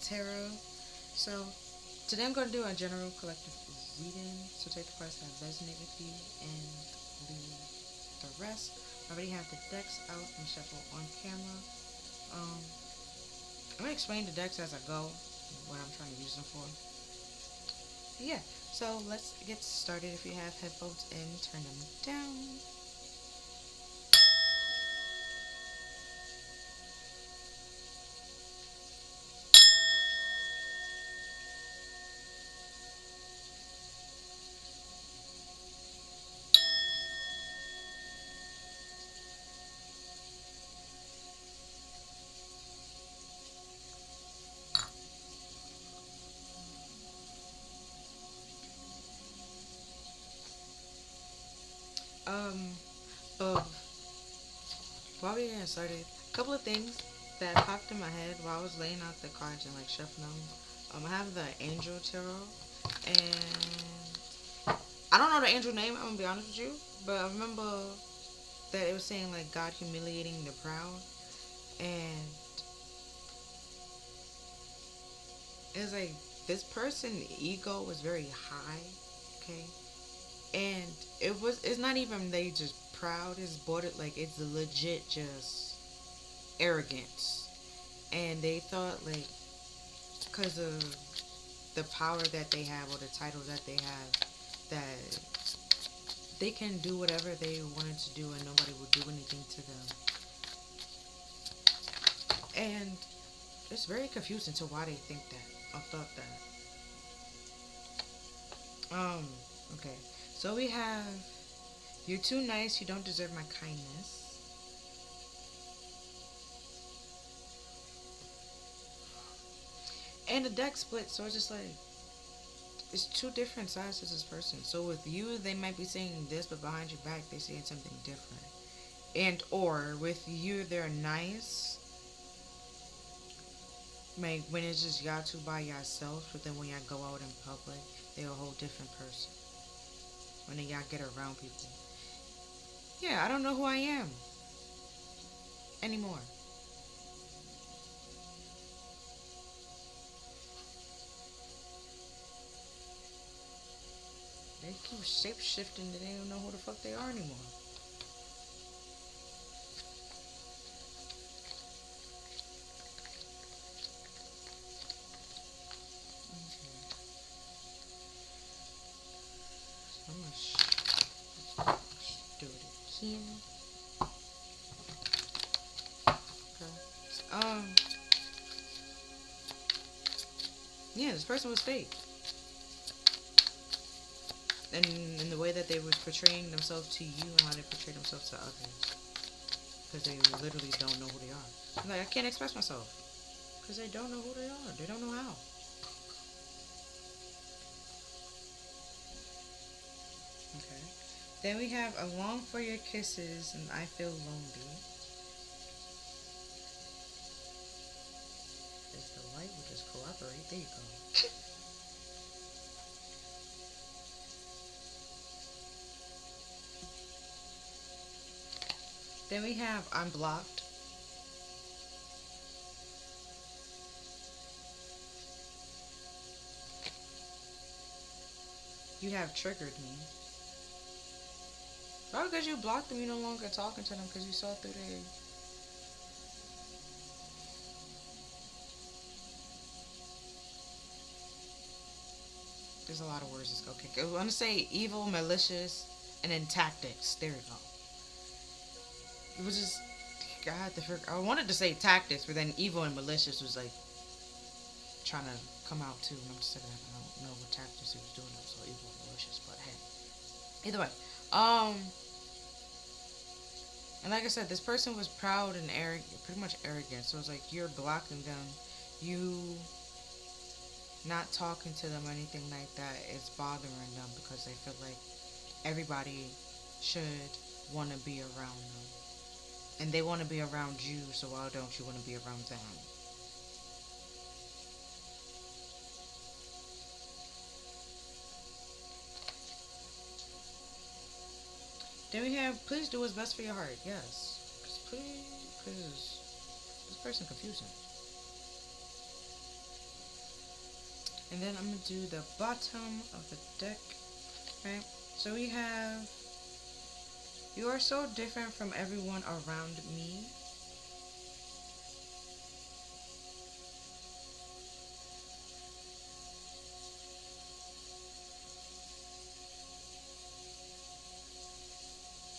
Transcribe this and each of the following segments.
Tarot. So today I'm going to do a general collective reading. So take the parts that resonate with you and leave the rest. I already have the decks out and shuffle on camera. Um, I'm going to explain the decks as I go, what I'm trying to use them for. Yeah, so let's get started. If you have headphones in, turn them down. Um, uh, while we're getting started, a couple of things that popped in my head while I was laying out the cards and like shuffling them. I have the Angel Tarot, and I don't know the angel name. I'm gonna be honest with you, but I remember that it was saying like God humiliating the proud, and it was like this person's ego was very high, okay, and it's not even they just proud. It's border like it's legit just arrogance, and they thought like because of the power that they have or the title that they have that they can do whatever they wanted to do and nobody would do anything to them. And it's very confusing to why they think that or thought that. Okay. So we have you're too nice, you don't deserve my kindness. And the deck split, so it's just like it's two different sides to this person. So with you they might be saying this, but behind your back they're saying something different. And or with you they're nice, like when it's just y'all two by yourself, but then when y'all go out in public, they're a whole different person. When y'all get around people. Yeah, I don't know who I am anymore. They keep shape shifting that they don't know who the fuck they are anymore. Okay. So I'm gonna do it again. Okay. Yeah, this person was fake. And in the way that they were portraying themselves to you and how they portray themselves to others. Because they literally don't know who they are. I'm like, I can't express myself. Because they don't know who they are. They don't know how. Okay. Then we have a long for your kisses and I feel lonely. If the light would just cooperate, there you go. Then we have I'm blocked. You have triggered me. Probably because you blocked them, you no longer talking to them because you saw through their. There's a lot of words that's okay. I want to say evil, malicious, and then tactics. There we go. It was just I wanted to say tactics, but then evil and malicious was like trying to come out too. And I'm just like, I don't know what tactics he was doing. It was so evil and malicious, but hey. Either way, and like I said, this person was proud and arrogant, pretty much arrogant. So it's like you're blocking them. You not talking to them or anything like that is bothering them because they feel like everybody should want to be around them. And they want to be around you, so why don't you want to be around them? Then we have, please do what's best for your heart. Yes. Please, because this person confusing. And then I'm going to do the bottom of the deck. Right? So we have, you are so different from everyone around me.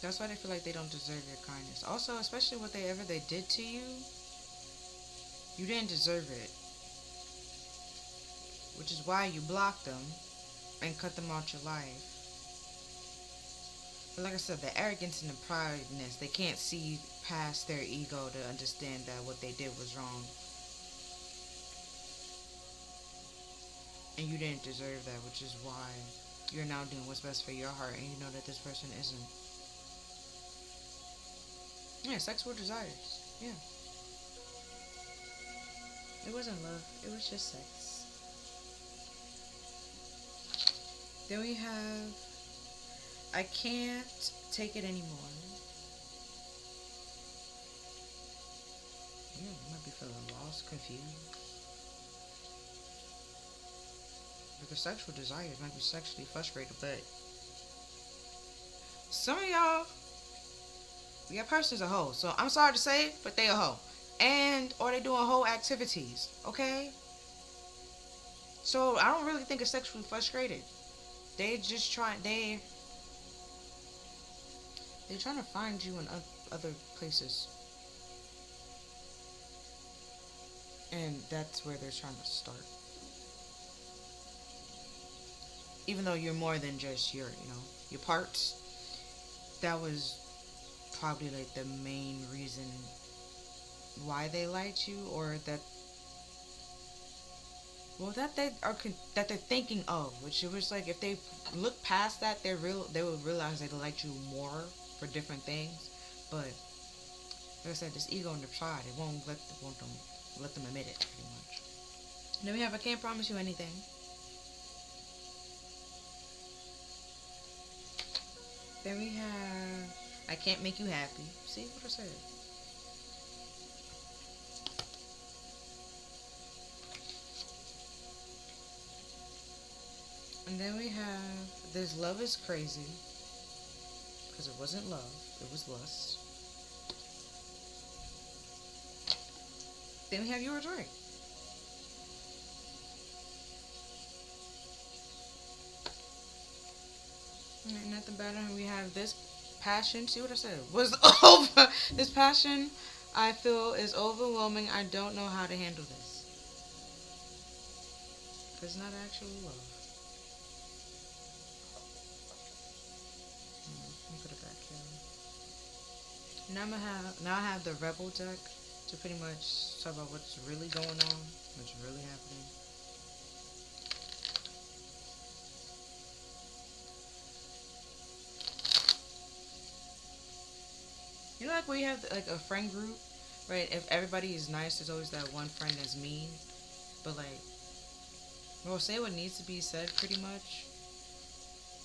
That's why they feel like they don't deserve your kindness. Also, especially whatever they did to you, you didn't deserve it. Which is why you blocked them and cut them out your life. But like I said, the arrogance and the prideness, they can't see past their ego to understand that what they did was wrong. And you didn't deserve that, which is why you're now doing what's best for your heart and you know that this person isn't. Yeah, sexual desires. Yeah. It wasn't love, it was just sex. Then we have, I can't take it anymore. Yeah, you might be feeling lost, confused. Because sexual desires might be sexually frustrated, but some of y'all, your person's a hoe. So I'm sorry to say, but they a hoe. And, or they doing hoe activities, okay? So I don't really think it's sexually frustrated. They just they're trying to find you in other places. And that's where they're trying to start. Even though you're more than just your parts. That was probably like the main reason why they liked you, or that that they're thinking of, which it was like if they look past that, they would realize they liked you more for different things. But like I said, this ego and the pride, it won't let them admit it pretty much. And then we have, I can't promise you anything. Then we have, I can't make you happy. See what I said? And then we have, this love is crazy. Because it wasn't love, it was lust. Then we have yours right. Alright, nothing better. We have this passion. See what I said? Was over. This passion I feel is overwhelming. I don't know how to handle this. It's not actual love. Let me put it back here. Now I have the Rebel deck to pretty much talk about what's really going on, what's really happening. You know, like where you have like a friend group, right? If everybody is nice, there's always that one friend that's mean. But like, well, say what needs to be said, pretty much.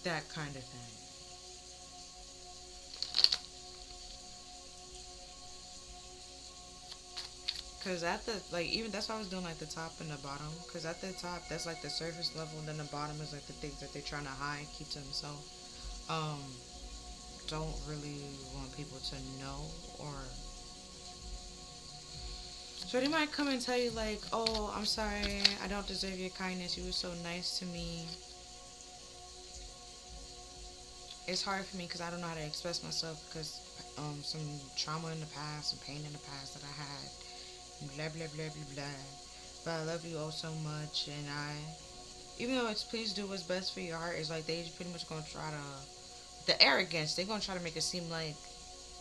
That kind of thing. Cause at the even that's why I was doing like the top and the bottom. Cause at the top that's like the surface level, and then the bottom is like the things that they're trying to hide, keep to themselves. Um, don't really want people to know, or so they might come and tell you like, oh, I'm sorry, I don't deserve your kindness. You were so nice to me. It's hard for me because I don't know how to express myself because some trauma in the past and pain in the past that I had. Blah blah blah blah blah. But I love you all so much, and even though it's please do what's best for your heart, it's like they pretty much gonna try to, the arrogance, they're gonna try to make it seem like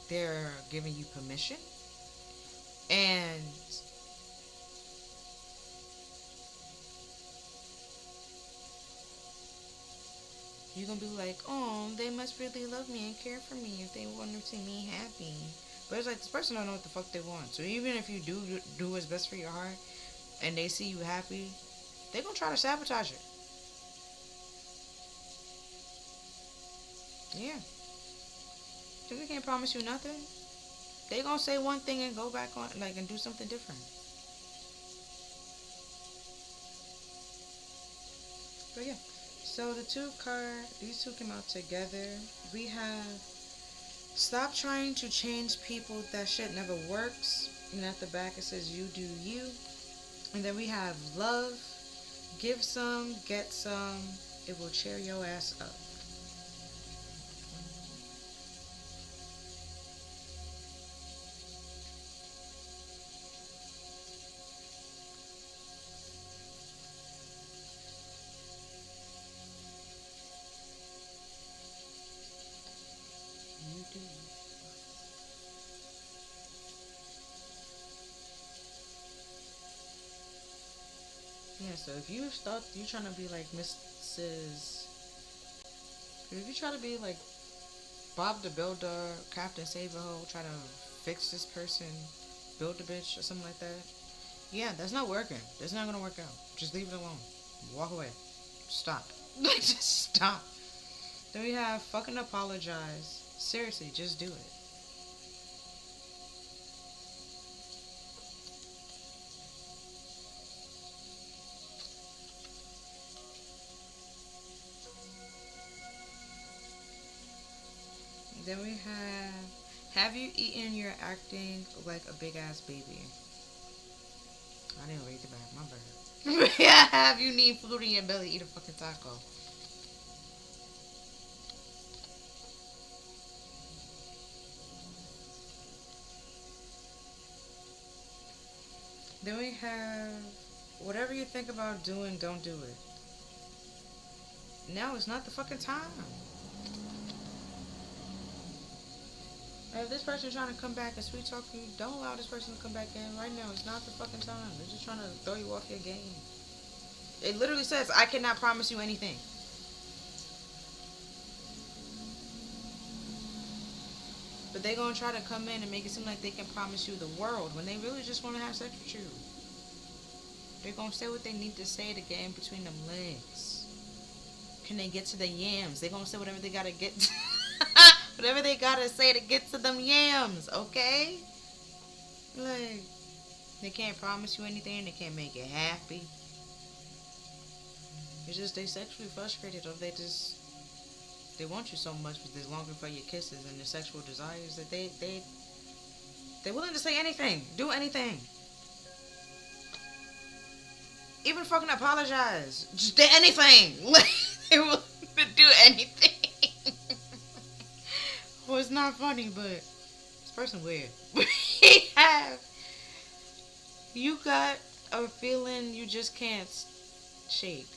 they're giving you permission, and you're gonna be like, oh, they must really love me and care for me if they want to see me happy. But it's like this person don't know what the fuck they want. So even if you do what's best for your heart, and they see you happy, they gonna try to sabotage it. Yeah. Cause they can't promise you nothing. They gonna say one thing and go back on and do something different. But yeah. So these two came out together. We have stop trying to change people. That shit never works. And at the back it says you do you. And then we have love. Give some, get some. It will cheer your ass up. You do. Yeah, so if you trying to be like Mrs. If you try to be like Bob the Builder, Captain Save-A-Ho, try to fix this person, build a bitch or something like that. Yeah, that's not working. That's not gonna work out. Just leave it alone. Walk away. Stop. Just stop. Then we have fucking apologize. Seriously, just do it. Then we have you eaten your acting like a big ass baby? I didn't read the back, my bad. Yeah, have you need food in your belly, eat a fucking taco. Then we have whatever you think about doing, don't do it. Now is not the fucking time. If this person's trying to come back and sweet talk you, don't allow this person to come back in right now. It's not the fucking time. They're just trying to throw you off your game. It literally says, I cannot promise you anything. But they gonna try to come in and make it seem like they can promise you the world when they really just want to have sex with you. They're gonna say what they need to say to get in between them legs. Can they get to the yams? They gonna say whatever they gotta get to whatever they gotta say to get to them yams, okay? Like, they can't promise you anything. They can't make you happy. It's just they sexually frustrated, or they want you so much, but they're longing for your kisses and their sexual desires that they're willing to say anything, do anything, even fucking apologize, just do anything. They will do anything. Well, it's not funny, but this person weird. We have you got a feeling you just can't shake.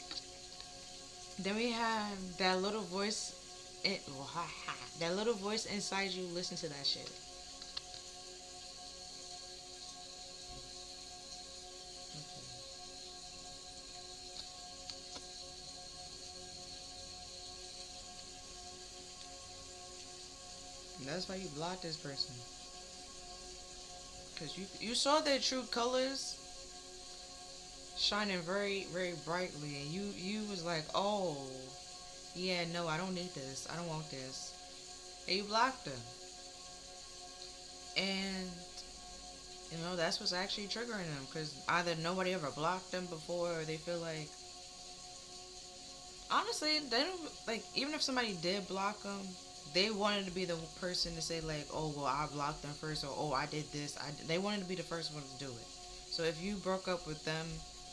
Then we have that little voice. That little voice inside you. Listen to that shit. And that's why you blocked this person. Because you saw their true colors shining very, very brightly. And you was like, oh, yeah, no, I don't need this. I don't want this. And you blocked them. And, that's what's actually triggering them. Because either nobody ever blocked them before, or they feel like, honestly, they don't, like, even if somebody did block them, they wanted to be the person to say, like, oh, well, I blocked them first, or, oh, I did this. They wanted to be the first one to do it. So if you broke up with them,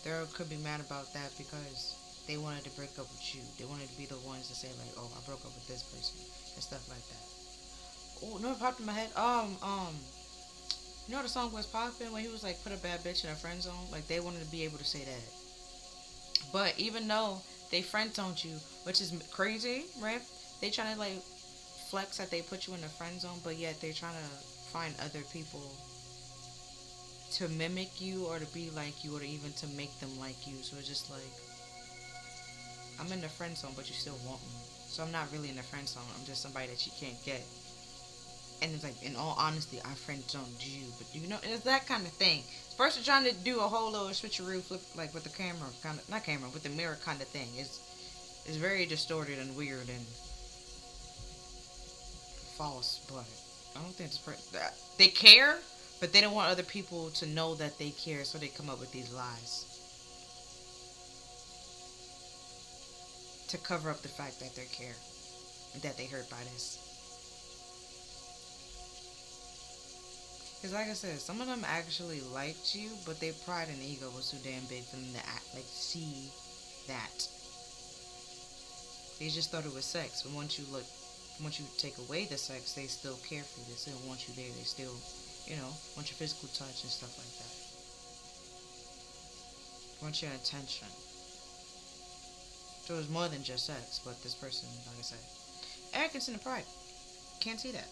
they could be mad about that because they wanted to break up with you. They wanted to be the ones to say, like, oh, I broke up with this person, and stuff like that. Oh, no, it popped in my head. The song was popping when he was like, put a bad bitch in a friend zone? Like, they wanted to be able to say that. But even though they friend zoned you, which is crazy, right? They trying to, like, flex that they put you in a friend zone, but yet they're trying to find other people to mimic you or to be like you or even to make them like you. So it's just like, I'm in the friend zone, but you still want me. So I'm not really in the friend zone. I'm just somebody that you can't get. And it's like, in all honesty, I friend zoned you. But it's that kind of thing. First, you're trying to do a whole little switcheroo flip, like with the camera, kind of, not camera, with the mirror kind of thing. It's very distorted and weird and false. But I don't think it's they care, but they don't want other people to know that they care, so they come up with these lies. to cover up the fact that they care, that they hurt by this. Because like I said, some of them actually liked you, but their pride and ego was too damn big for them to act like see that. They just thought it was sex, but once you take away the sex, they still care for you. They still want you there. They still, want your physical touch and stuff like that. Want your attention. So it was more than just sex, but this person, like I said, arrogance and pride. Can't see that.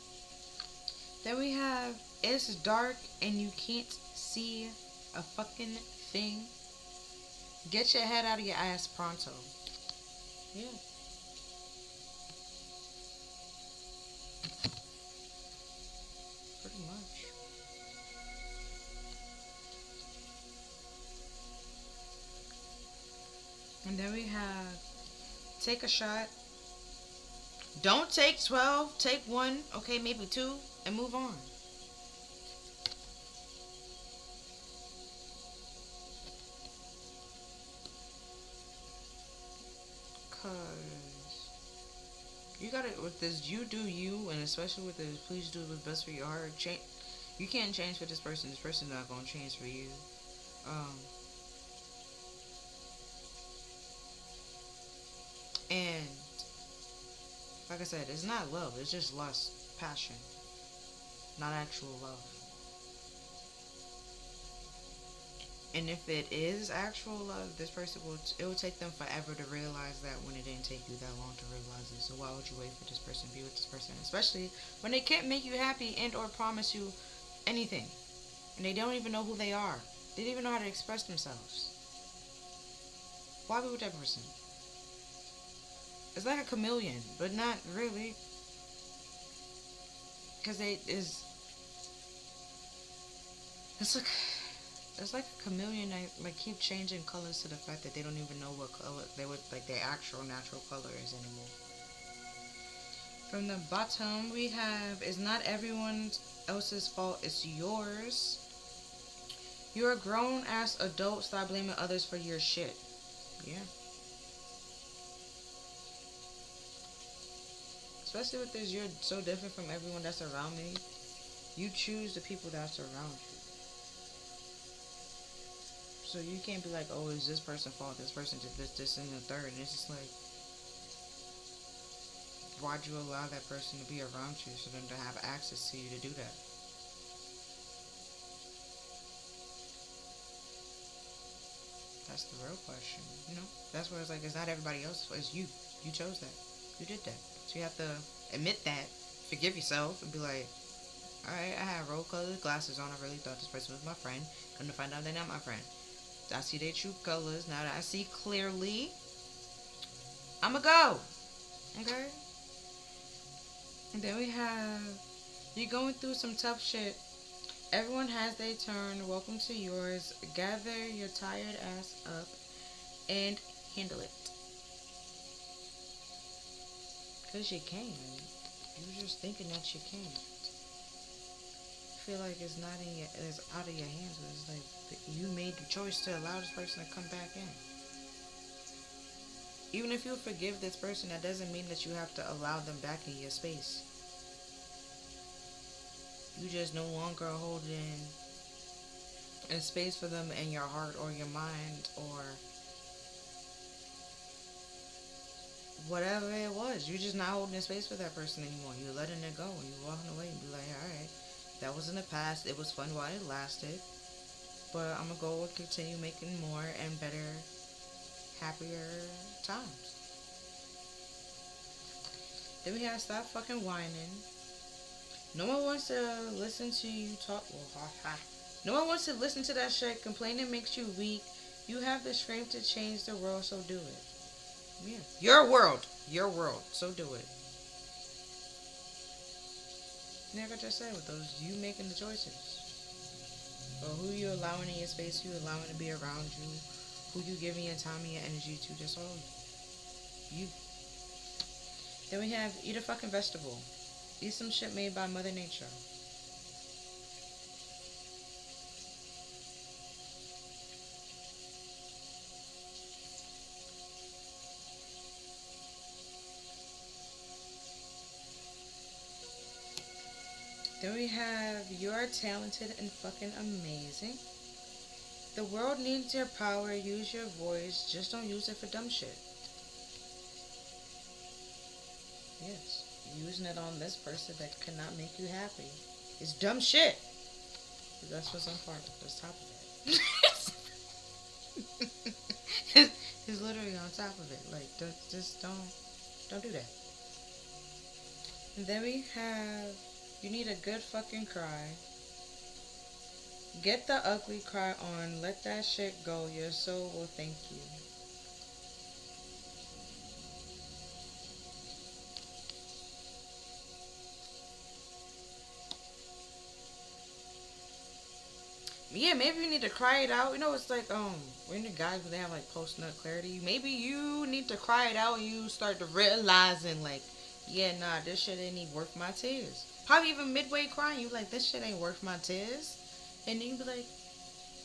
Then we have, it's dark and you can't see a fucking thing. Get your head out of your ass pronto. Yeah. Pretty much. And then we have, take a shot. Don't take 12, take 1, okay, maybe 2, and move on. Cause you gotta, with this, you do you, and especially with this, please do what's best for your heart. You can't change for this person. This person's not gonna change for you. And like I said, it's not love. It's just lust, passion, not actual love. And if it is actual love, this person it will take them forever to realize that when it didn't take you that long to realize it. So why would you wait for this person to be with this person? Especially when they can't make you happy and or promise you anything. And they don't even know who they are. They don't even know how to express themselves. Why be with that person? It's like a chameleon, but not really. Because it's like a chameleon that like keep changing colors to the fact that they don't even know what color they would like their actual natural color is anymore. From the bottom we have, it's not everyone else's fault, it's yours. You're a grown ass adult, stop blaming others for your shit. Yeah. Especially with this, you're so different from everyone that's around me. You choose the people that surround you. So you can't be like, oh, is this person's fault? This person did this, and the third. And it's just like, why'd you allow that person to be around you for them to have access to you to do that? That's the real question, That's where it's like, it's not everybody else, it's you. You chose that. You did that. So you have to admit that, forgive yourself, and be like, alright, I had rose-colored glasses on. I really thought this person was my friend. Come to find out they're not my friend. I see their true colors. Now that I see clearly, I'ma go. Okay? And then we have, you're going through some tough shit. Everyone has their turn. Welcome to yours. Gather your tired ass up and handle it. Because you can. You're just thinking that you can't. Feel like it's not it's out of your hands. It's like you made the choice to allow this person to come back in. Even if you forgive this person, that doesn't mean that you have to allow them back in your space. You just no longer holding a space for them in your heart or your mind or whatever it was. You're just not holding a space for that person anymore. You're letting it go and you're walking away and be like, alright, that was in the past. It was fun while it lasted. But I'm going to go and continue making more and better, happier times. Then we have stop fucking whining. No one wants to listen to you talk. No one wants to listen to that shit. Complaining makes you weak. You have the strength to change the world, so do it. Yeah. Your world. So do it. Like I just said, with those, you making the choices. Or who you allowing in your space, who you allowing to be around you, who you giving your time and your energy to, just all you. Then we have eat a fucking vegetable. Eat some shit made by Mother Nature. Then we have, you are talented and fucking amazing. The world needs your power. Use your voice. Just don't use it for dumb shit. Yes. Using it on this person that cannot make you happy is dumb shit. That's what's on part of the top of it. He's literally on top of it. Like, just don't do that. And then we have, you need a good fucking cry. Get the ugly cry on. Let that shit go. Your soul will thank you. Yeah, maybe you need to cry it out. You know, it's like when the guys when they have like post nut clarity, maybe you need to cry it out and you start to realizing like, yeah, nah, this shit ain't even worth my tears. Probably even midway crying, you like, this shit ain't worth my tears, and then you be like,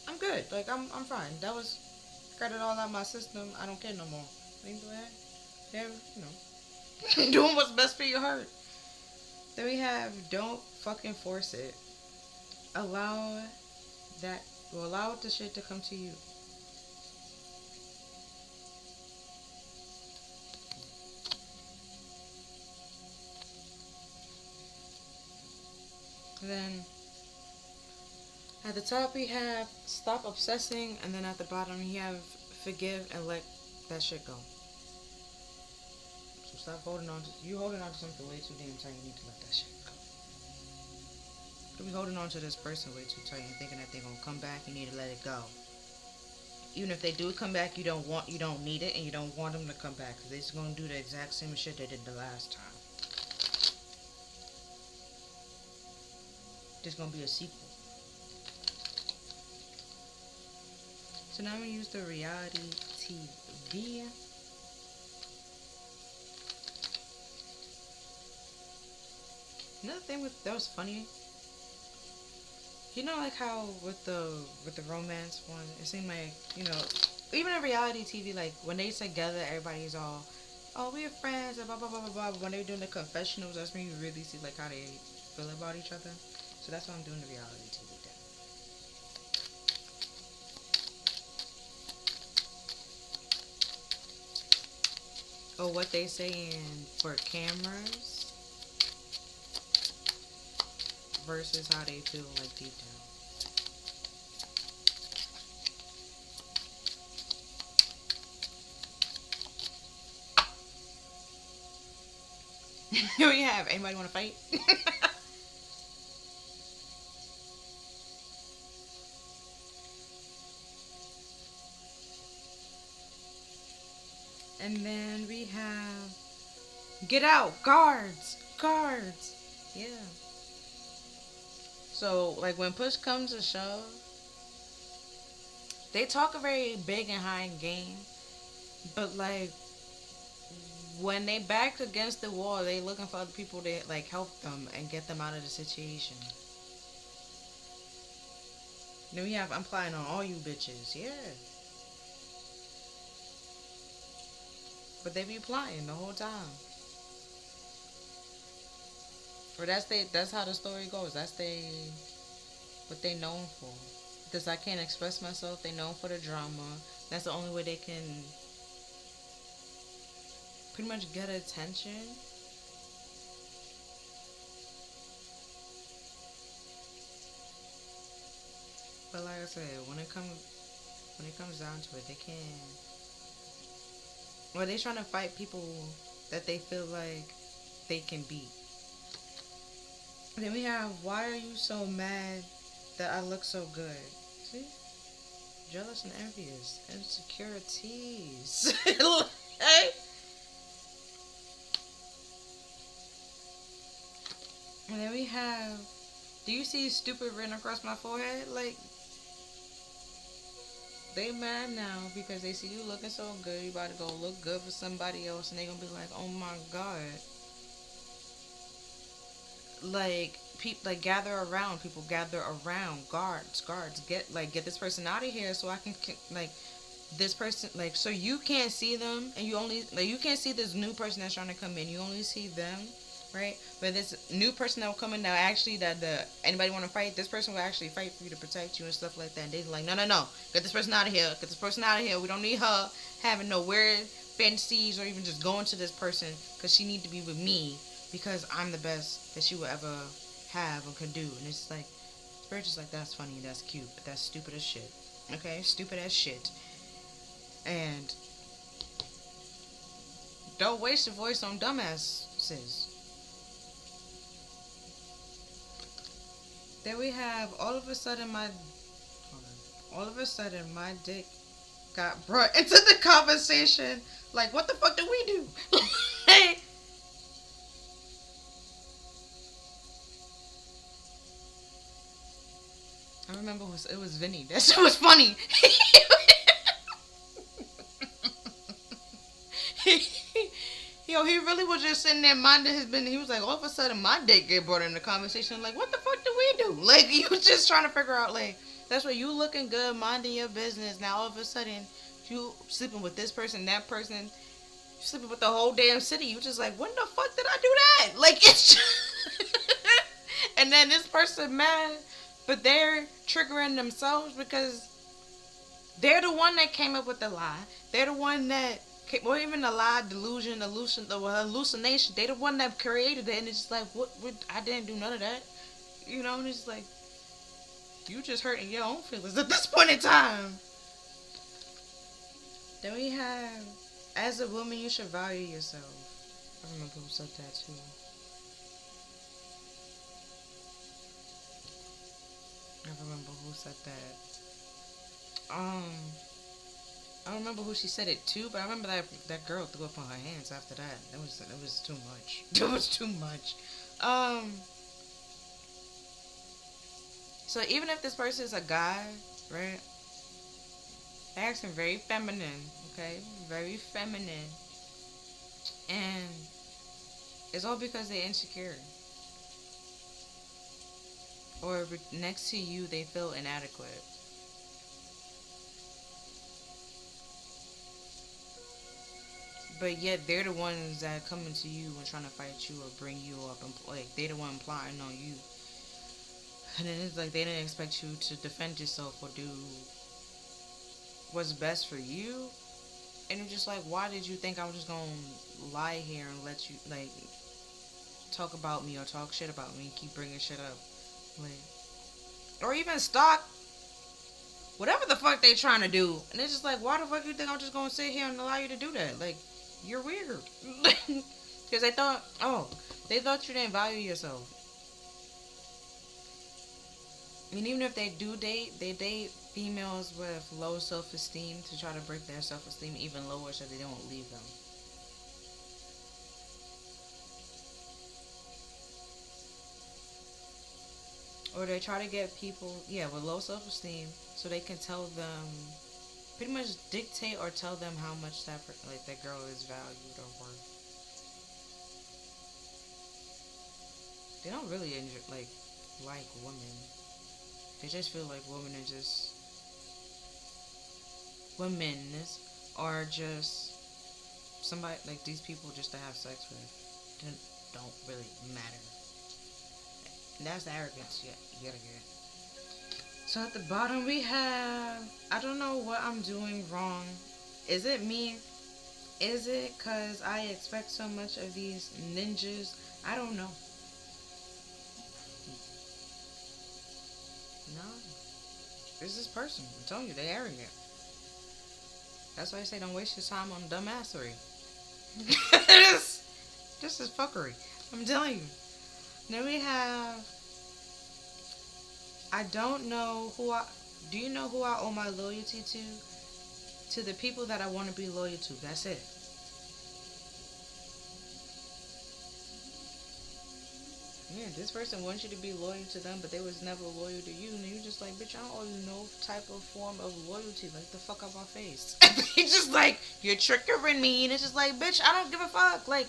I'm good, like I'm fine. That was, got it all out of my system. I don't care no more. And you be like, yeah, you know, doing what's best for your heart. Then we have, don't fucking force it. Allow that, will allow the shit to come to you. And then at the top we have stop obsessing, and then at the bottom we have forgive and let that shit go. So stop holding on to, you holding on to something way too damn tight, you need to let that shit go. You be holding on to this person way too tight and thinking that they're gonna come back, you need to let it go. Even if they do come back, you don't need it, and you don't want them to come back, because they're just gonna do the exact same shit they did the last time. There's gonna be a sequel. So now I'm gonna use the reality TV. Another thing that was funny, you know, like how with the romance one, it seemed like, you know, even in reality TV, like when they together, everybody's all, oh, we're friends, and blah blah blah blah blah. But when they're doing the confessionals, that's when you really see like how they feel about each other. So that's why I'm doing the reality TV thing. Oh, what they saying for cameras versus how they feel like deep down. Here we have. Anybody want to fight? And then we have, get out, guards, guards. Yeah. So like when push comes to shove, they talk a very big and high game, but like when they back against the wall, they looking for other people to like help them and get them out of the situation. Then we have, I'm plying on all you bitches, yeah. But they be plying the whole time. Or that's how the story goes. That's what they known for. Because I can't express myself, they known for the drama. That's the only way they can pretty much get attention. But like I said, when it comes down to it, they can't. Well, they trying to fight people that they feel like they can beat. Then we have, why are you so mad that I look so good? See? Jealous and envious. Insecurities. Hey? And then we have, do you see stupid written across my forehead? Like, they mad now because they see you looking so good. You about to go look good for somebody else, and they gonna be like, oh my god. Like, people, like, gather around. People gather around. Guards, get this person out of here so I can, like, this person, like, so you can't see them, and you only, like, you can't see this new person that's trying to come in. You only see them. right? But this new person that will come in now, actually, that the anybody want to fight, this person will actually fight for you to protect you and stuff like that. And they're like, no, no, no, get this person out of here, get this person out of here. We don't need her having no weird fantasies or even just going to this person because she need to be with me because I'm the best that she will ever have and could do. And it's like, Spirit is like, that's funny, that's cute, but that's stupid as shit. Okay, stupid as shit. And don't waste your voice on dumbasses. Then we have all of a sudden my dick got brought into the conversation. Like, what the fuck did we do? I remember it was Vinny. That shit was funny. Yo, he really was just sitting there minding his business. He was like, all of a sudden, my dick get brought in the conversation. Like, what the fuck do we do? Like, you was just trying to figure out, like, that's what you looking good, minding your business. Now, all of a sudden, you sleeping with this person, that person, you sleeping with the whole damn city. You just like, when the fuck did I do that? Like, it's just... And then this person mad, but they're triggering themselves because they're the one that came up with the lie. They're the one that, or even the lie, delusion, the hallucination. They're the one that created it, and it's just like, what? I didn't do none of that, you know. And it's like, you just hurting your own feelings at this point in time. Then we have, as a woman, you should value yourself. I remember who said that too. I remember who said that. I don't remember who she said it to, but I remember that girl threw up on her hands after that. It was too much. It was too much. So even if this person is a guy, right? They're acting very feminine, okay? Very feminine. And it's all because they're insecure. Or next to you, they feel inadequate. But yet they're the ones that come into you and trying to fight you or bring you up, and like they're the one plotting on you. And then it's like they didn't expect you to defend yourself or do what's best for you. And it's just like, why did you think I was just gonna lie here and let you like talk about me or talk shit about me and keep bringing shit up, like, or even stalk, whatever the fuck they trying to do. And it's just like, why the fuck you think I'm just gonna sit here and allow you to do that? Like, you're weird. Because they thought you didn't value yourself. I mean, even if they do date, they date females with low self-esteem to try to break their self-esteem even lower so they don't leave them. Or they try to get people, with low self-esteem so they can tell them, pretty much dictate or tell them how much that girl is valued or worth. They don't really enjoy, like women. They just feel like women are just somebody, like these people just to have sex with. Don't really matter. And that's the arrogance you gotta get. So at the bottom we have, I don't know what I'm doing wrong. Is it me? Is it because I expect so much of these ninjas? I don't know. No. It's this person. I'm telling you, they're arrogant. That's why I say don't waste your time on dumbassery. This is fuckery. I'm telling you. Then we have, I don't know do you know who I owe my loyalty to? To the people that I want to be loyal to. That's it. Yeah, this person wants you to be loyal to them, but they was never loyal to you. And you just like, bitch, I don't owe you no type of form of loyalty. Like, the fuck out my face. It's just like, you're triggering me. And it's just like, bitch, I don't give a fuck. Like,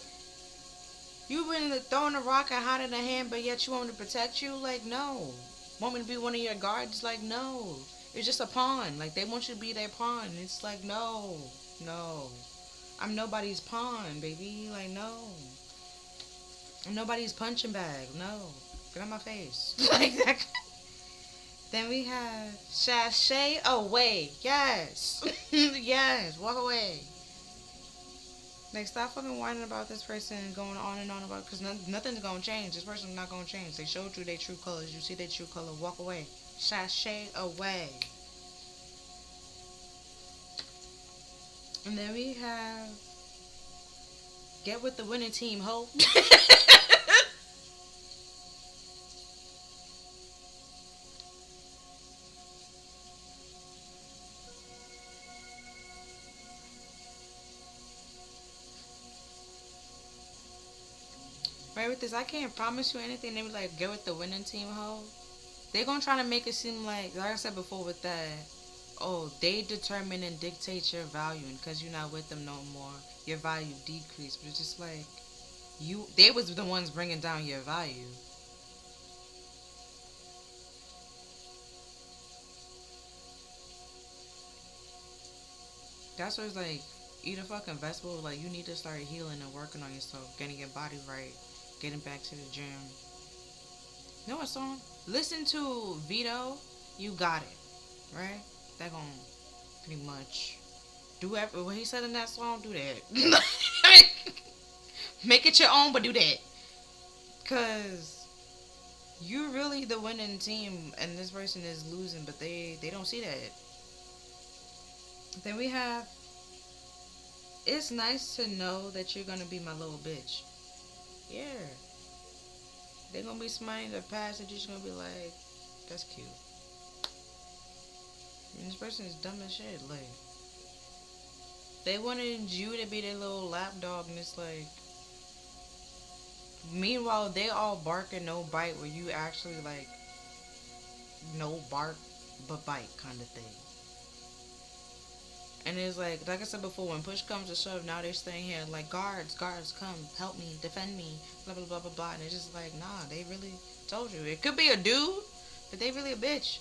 you been throwing a rock and hiding a hand, but yet you want me to protect you? Like, no. Want me to be one of your guards? Like, no. It's just a pawn. Like, they want you to be their pawn. It's like, no. I'm nobody's pawn, baby. Like, no. Nobody's punching bag. No. Get on my face. Like that. Then we have sashay away. Yes. Yes. Walk away. Like, stop fucking whining about this person and going on and on about, because nothing's gonna change. This person's not gonna change. They showed you their true colors. You see their true color. Walk away. Sashay away. And then we have get with the winning team, ho. Right with this, I can't promise you anything. They be like, get with the winning team, ho. They gonna try to make it seem like I said before with that, oh, they determine and dictate your value, and because you're not with them no more, your value decreased. But it's just like, they was the ones bringing down your value. That's why it's like, eat a fucking vegetable. Like, you need to start healing and working on yourself, getting your body right, getting back to the gym. You know what song? Listen to Vito, You Got It, right? That gonna pretty much do what he said in that song. Do that. Make it your own, but do that. Cause you really the winning team, and this person is losing, but they don't see that. Then we have, it's nice to know that you're gonna be my little bitch. Yeah. They're gonna be smiling the past and you're just gonna be like, that's cute. And this person is dumb as shit. Like, they wanted you to be their little lapdog, and it's like, meanwhile, they all bark and no bite, where you actually like, no bark but bite kind of thing. And it's like I said before, when push comes to shove, now they're staying here like, guards, come, help me, defend me, blah, blah, blah, blah, blah. And it's just like, nah, they really told you. It could be a dude, but they really a bitch.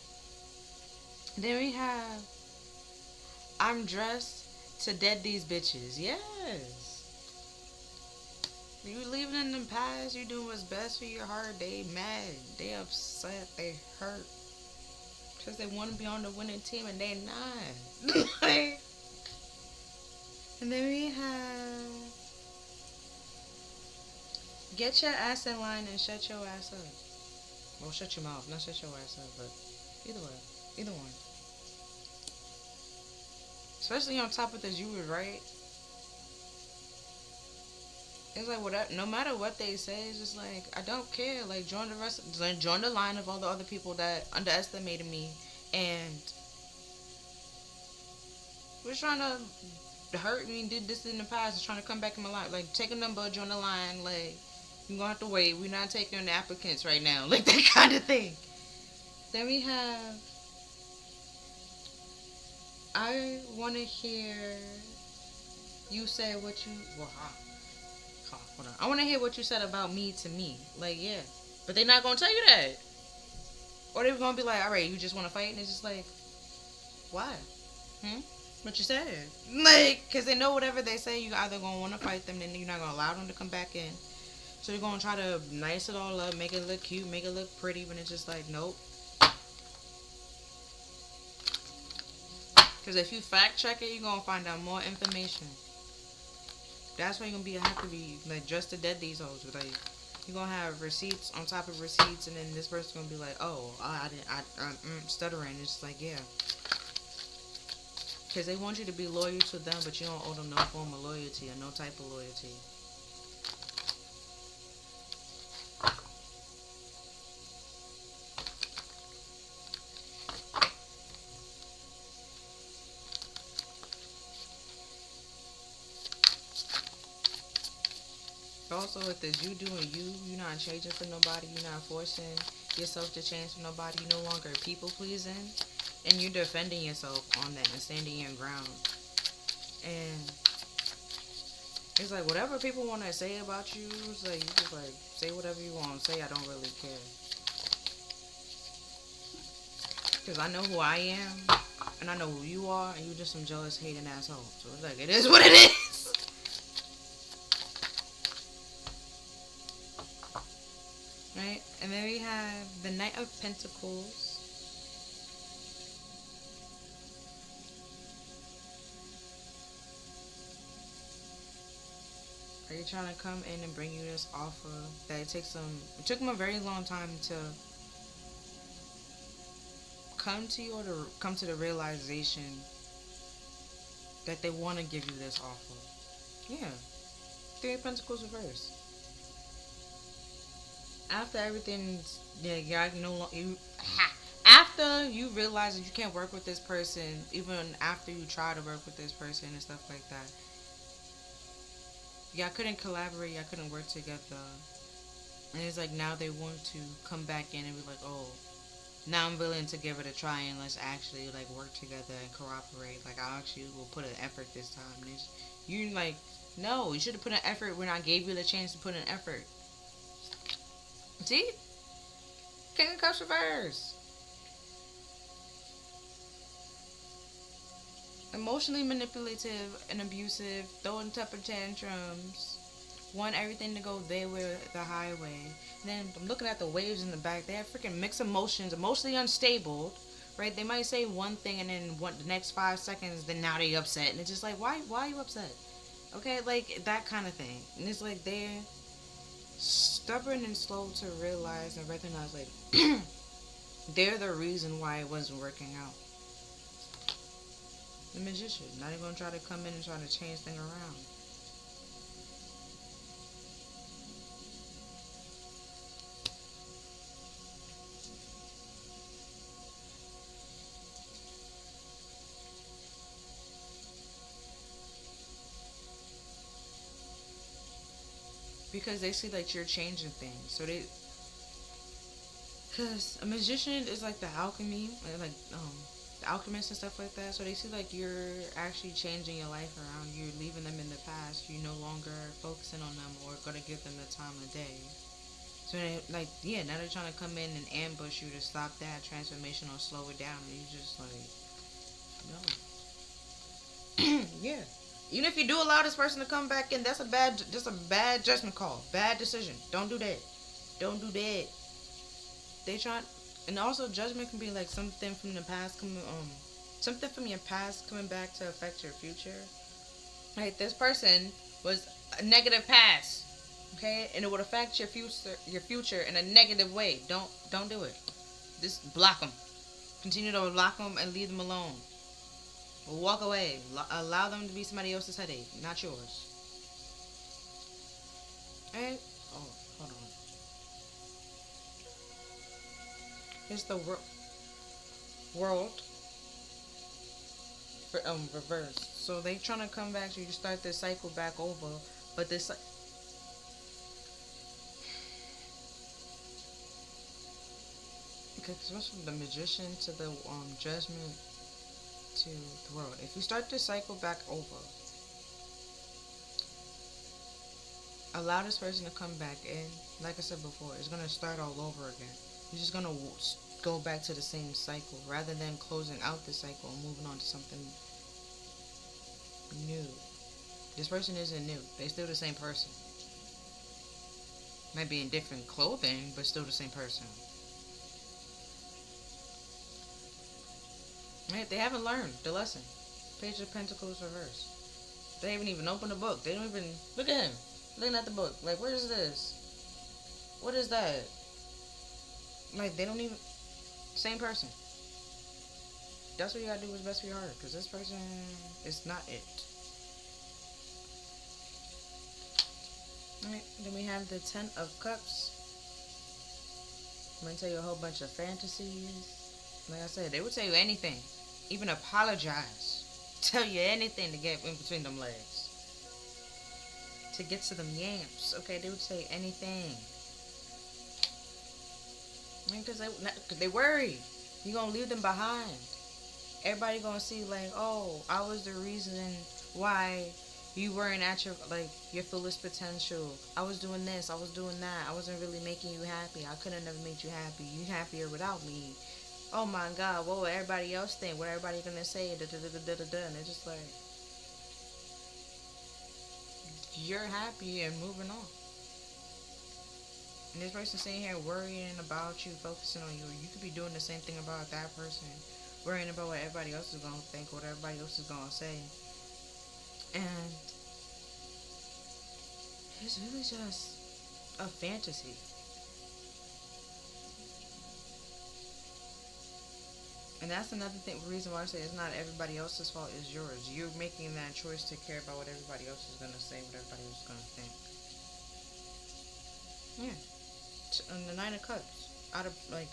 Then we have, I'm dressed to dead these bitches. Yes. You leaving in the past, you doing what's best for your heart. They mad, they upset, they hurt. Because they want to be on the winning team and they not. Like, and then we have, get your ass in line and shut your ass up. Well, shut your mouth, not shut your ass up, but either way, either one. Especially on top of this, you were right. It's like, whatever, no matter what they say, it's just like, I don't care. Like, join the line of all the other people that underestimated me and was trying to hurt me and did this in the past and trying to come back in my life. Like, take a number, join the line. Like, you're gonna have to wait. We're not taking the applicants right now. Like, that kind of thing. Then we have, I want to hear you say what you, well, hold on. I want to hear what you said about me to me. Like, yeah. But they're not going to tell you that. Or they're going to be like, all right, you just want to fight? And it's just like, why? What you said? Like, because they know whatever they say, you either going to want to fight them, then you're not going to allow them to come back in. So they're going to try to nice it all up, make it look cute, make it look pretty, when it's just like, nope. Because if you fact check it, you're going to find out more information. That's why you're going to have to be, like, just to dead these hoes. Like, you're going to have receipts on top of receipts, and then this person's going to be like, oh, I'm stuttering. It's like, yeah. Because they want you to be loyal to them, but you don't owe them no form of loyalty or no type of loyalty. Also with this, you doing you're not changing for nobody, you're not forcing yourself to change for nobody, you no longer people pleasing, and you're defending yourself on that and standing your ground. And it's like, whatever people want to say about you, it's like, you just like, say whatever you want to say, I don't really care. Because I know who I am, and I know who you are, and you're just some jealous, hating asshole. So it's like, it is what it is. Alright, and then we have the Knight of Pentacles. Are you trying to come in and bring you this offer that it took them a very long time to come to you, or to come to the realization that they want to give you this offer? Yeah. Three of Pentacles reverse. After everything's, yeah, y'all no longer, after you realize that you can't work with this person, even after you try to work with this person and stuff like that, y'all couldn't collaborate, y'all couldn't work together. And it's like now they want to come back in and be like, oh, now I'm willing to give it a try, and let's actually like work together and cooperate. Like I actually will put an effort this time. And you like, no, you should have put an effort when I gave you the chance to put an effort. See? King of Cups reverse. Emotionally manipulative and abusive, throwing temper tantrums, want everything to go their way, the highway. And then I'm looking at the waves in the back. They have freaking mixed emotions, emotionally unstable, right? They might say one thing and then the next 5 seconds, then now they upset. And it's just like, why are you upset? Okay, like that kind of thing. And it's like they're stubborn and slow to realize and recognize, like, they're the reason why it wasn't working out. The Magician, not even gonna try to come in and try to change things around. Because they see that you're changing things. So because a magician is like the alchemy, like the alchemist and stuff like that. So they see like you're actually changing your life around. You're leaving them in the past. You're no longer focusing on them or gonna give them the time of day. So they, like, yeah, now they're trying to come in and ambush you to stop that transformation or slow it down, and you just like, no. Yeah. Even if you do allow this person to come back in, that's a bad judgment call. Bad decision. Don't do that. Don't do that. They try, and also judgment can be like something from the past something from your past coming back to affect your future. Like this person was a negative past, okay, and it would affect your future in a negative way. Don't do it. Just block them. Continue to block them and leave them alone. Walk away. Allow them to be somebody else's headache, not yours. Alright? Oh, hold on. It's the world for reverse. So they trying to come back to you to start this cycle back over, but this because what's from the Magician to the Judgment to the World. If you start this cycle back over, allow this person to come back in. Like I said before, it's gonna start all over again. You're just gonna go back to the same cycle rather than closing out the cycle and moving on to something new. This person isn't new. They're still the same person. Might be in different clothing, but still the same person. Right? They haven't learned the lesson. Page of Pentacles reverse. They haven't even opened the book. They don't even look at him. Looking at the book. Like, what is this? What is that? Like, they don't even... Same person. That's what you gotta do what's best for your heart. Because this person is not it. Alright, then we have the Ten of Cups. I'm gonna tell you a whole bunch of fantasies. Like I said, they would tell you anything. Even apologize. Tell you anything to get in between them legs. To get to them yams. Okay, they would say anything. Because they worry. You're gonna leave them behind. Everybody gonna see like, oh, I was the reason why you weren't at your fullest potential. I was doing this, I was doing that. I wasn't really making you happy. I couldn't have made you happy. You happier without me. Oh my God, what will everybody else think? What everybody gonna say? And it's just like, you're happy and moving on. And this person sitting here worrying about you, focusing on you. You could be doing the same thing about that person, worrying about what everybody else is gonna think, what everybody else is gonna say. And it's really just a fantasy. And that's another thing, reason why I say it's not everybody else's fault, it's yours. You're making that choice to care about what everybody else is gonna say, what everybody else is gonna think. Yeah. And the Nine of Cups, out of like,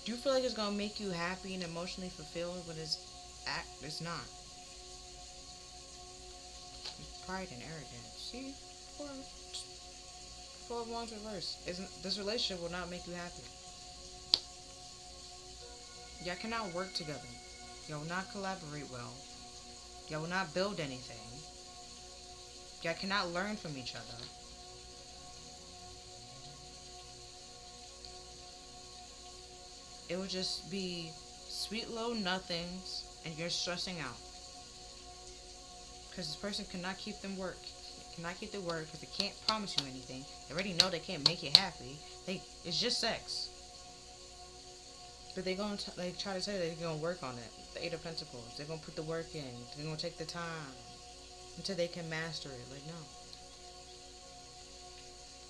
do you feel like it's gonna make you happy and emotionally fulfilled? But it's not. It's pride and arrogance. See, four of wands reverse. Isn't this relationship will not make you happy? Y'all cannot work together. Y'all will not collaborate well. Y'all will not build anything. Y'all cannot learn from each other. It would just be sweet little nothings, and you're stressing out. Because this person cannot keep them work. Cannot keep their word because they can't promise you anything. They already know they can't make you happy. It's just sex. But they're going to try to tell you they're going to work on it. The Eight of Pentacles. They're going to put the work in. They're going to take the time until they can master it. Like, no.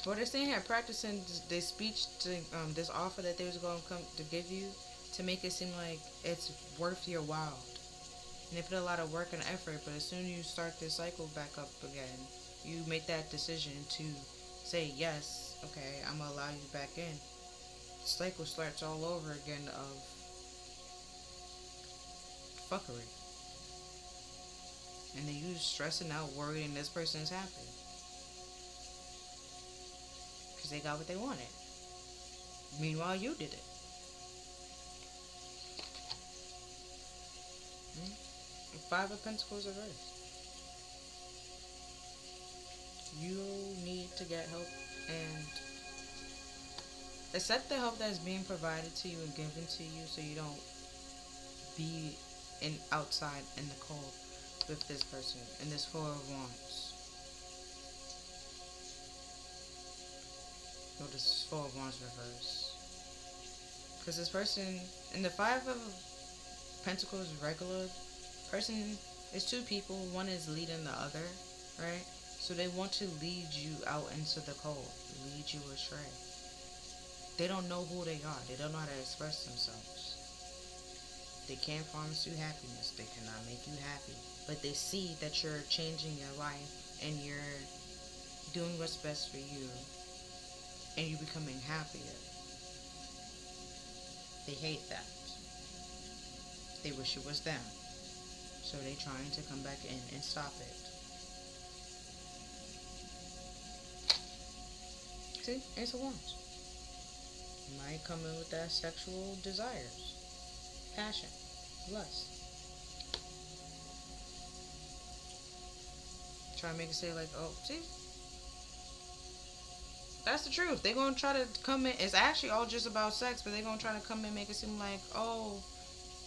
Well, they're saying here practicing this speech, to this offer that they was going to come to give you, to make it seem like it's worth your while. And they put a lot of work and effort, but as soon as you start this cycle back up again, you make that decision to say, yes, okay, I'm going to allow you back in. The cycle starts all over again of fuckery. And then you stressing out, worrying this person's happy. Because they got what they wanted. Meanwhile, you did it. Five of Pentacles reversed. You need to get help and accept the help that's being provided to you and given to you, so you don't be outside in the cold with this person. And this Four of Wands. No, this is Four of Wands reverse. Because this person, and the Five of Pentacles regular person is two people. One is leading the other, right? So they want to lead you out into the cold, lead you astray. They don't know who they are. They don't know how to express themselves. They can't promise you happiness. They cannot make you happy. But they see that you're changing your life and you're doing what's best for you and you're becoming happier. They hate that. They wish it was them. So they're trying to come back in and stop it. See? Ace of Wands. Might come in with that sexual desires. Passion. Lust. Try to make it say like, oh, see? That's the truth. They're going to try to come in. It's actually all just about sex, but they're going to try to come in and make it seem like, oh,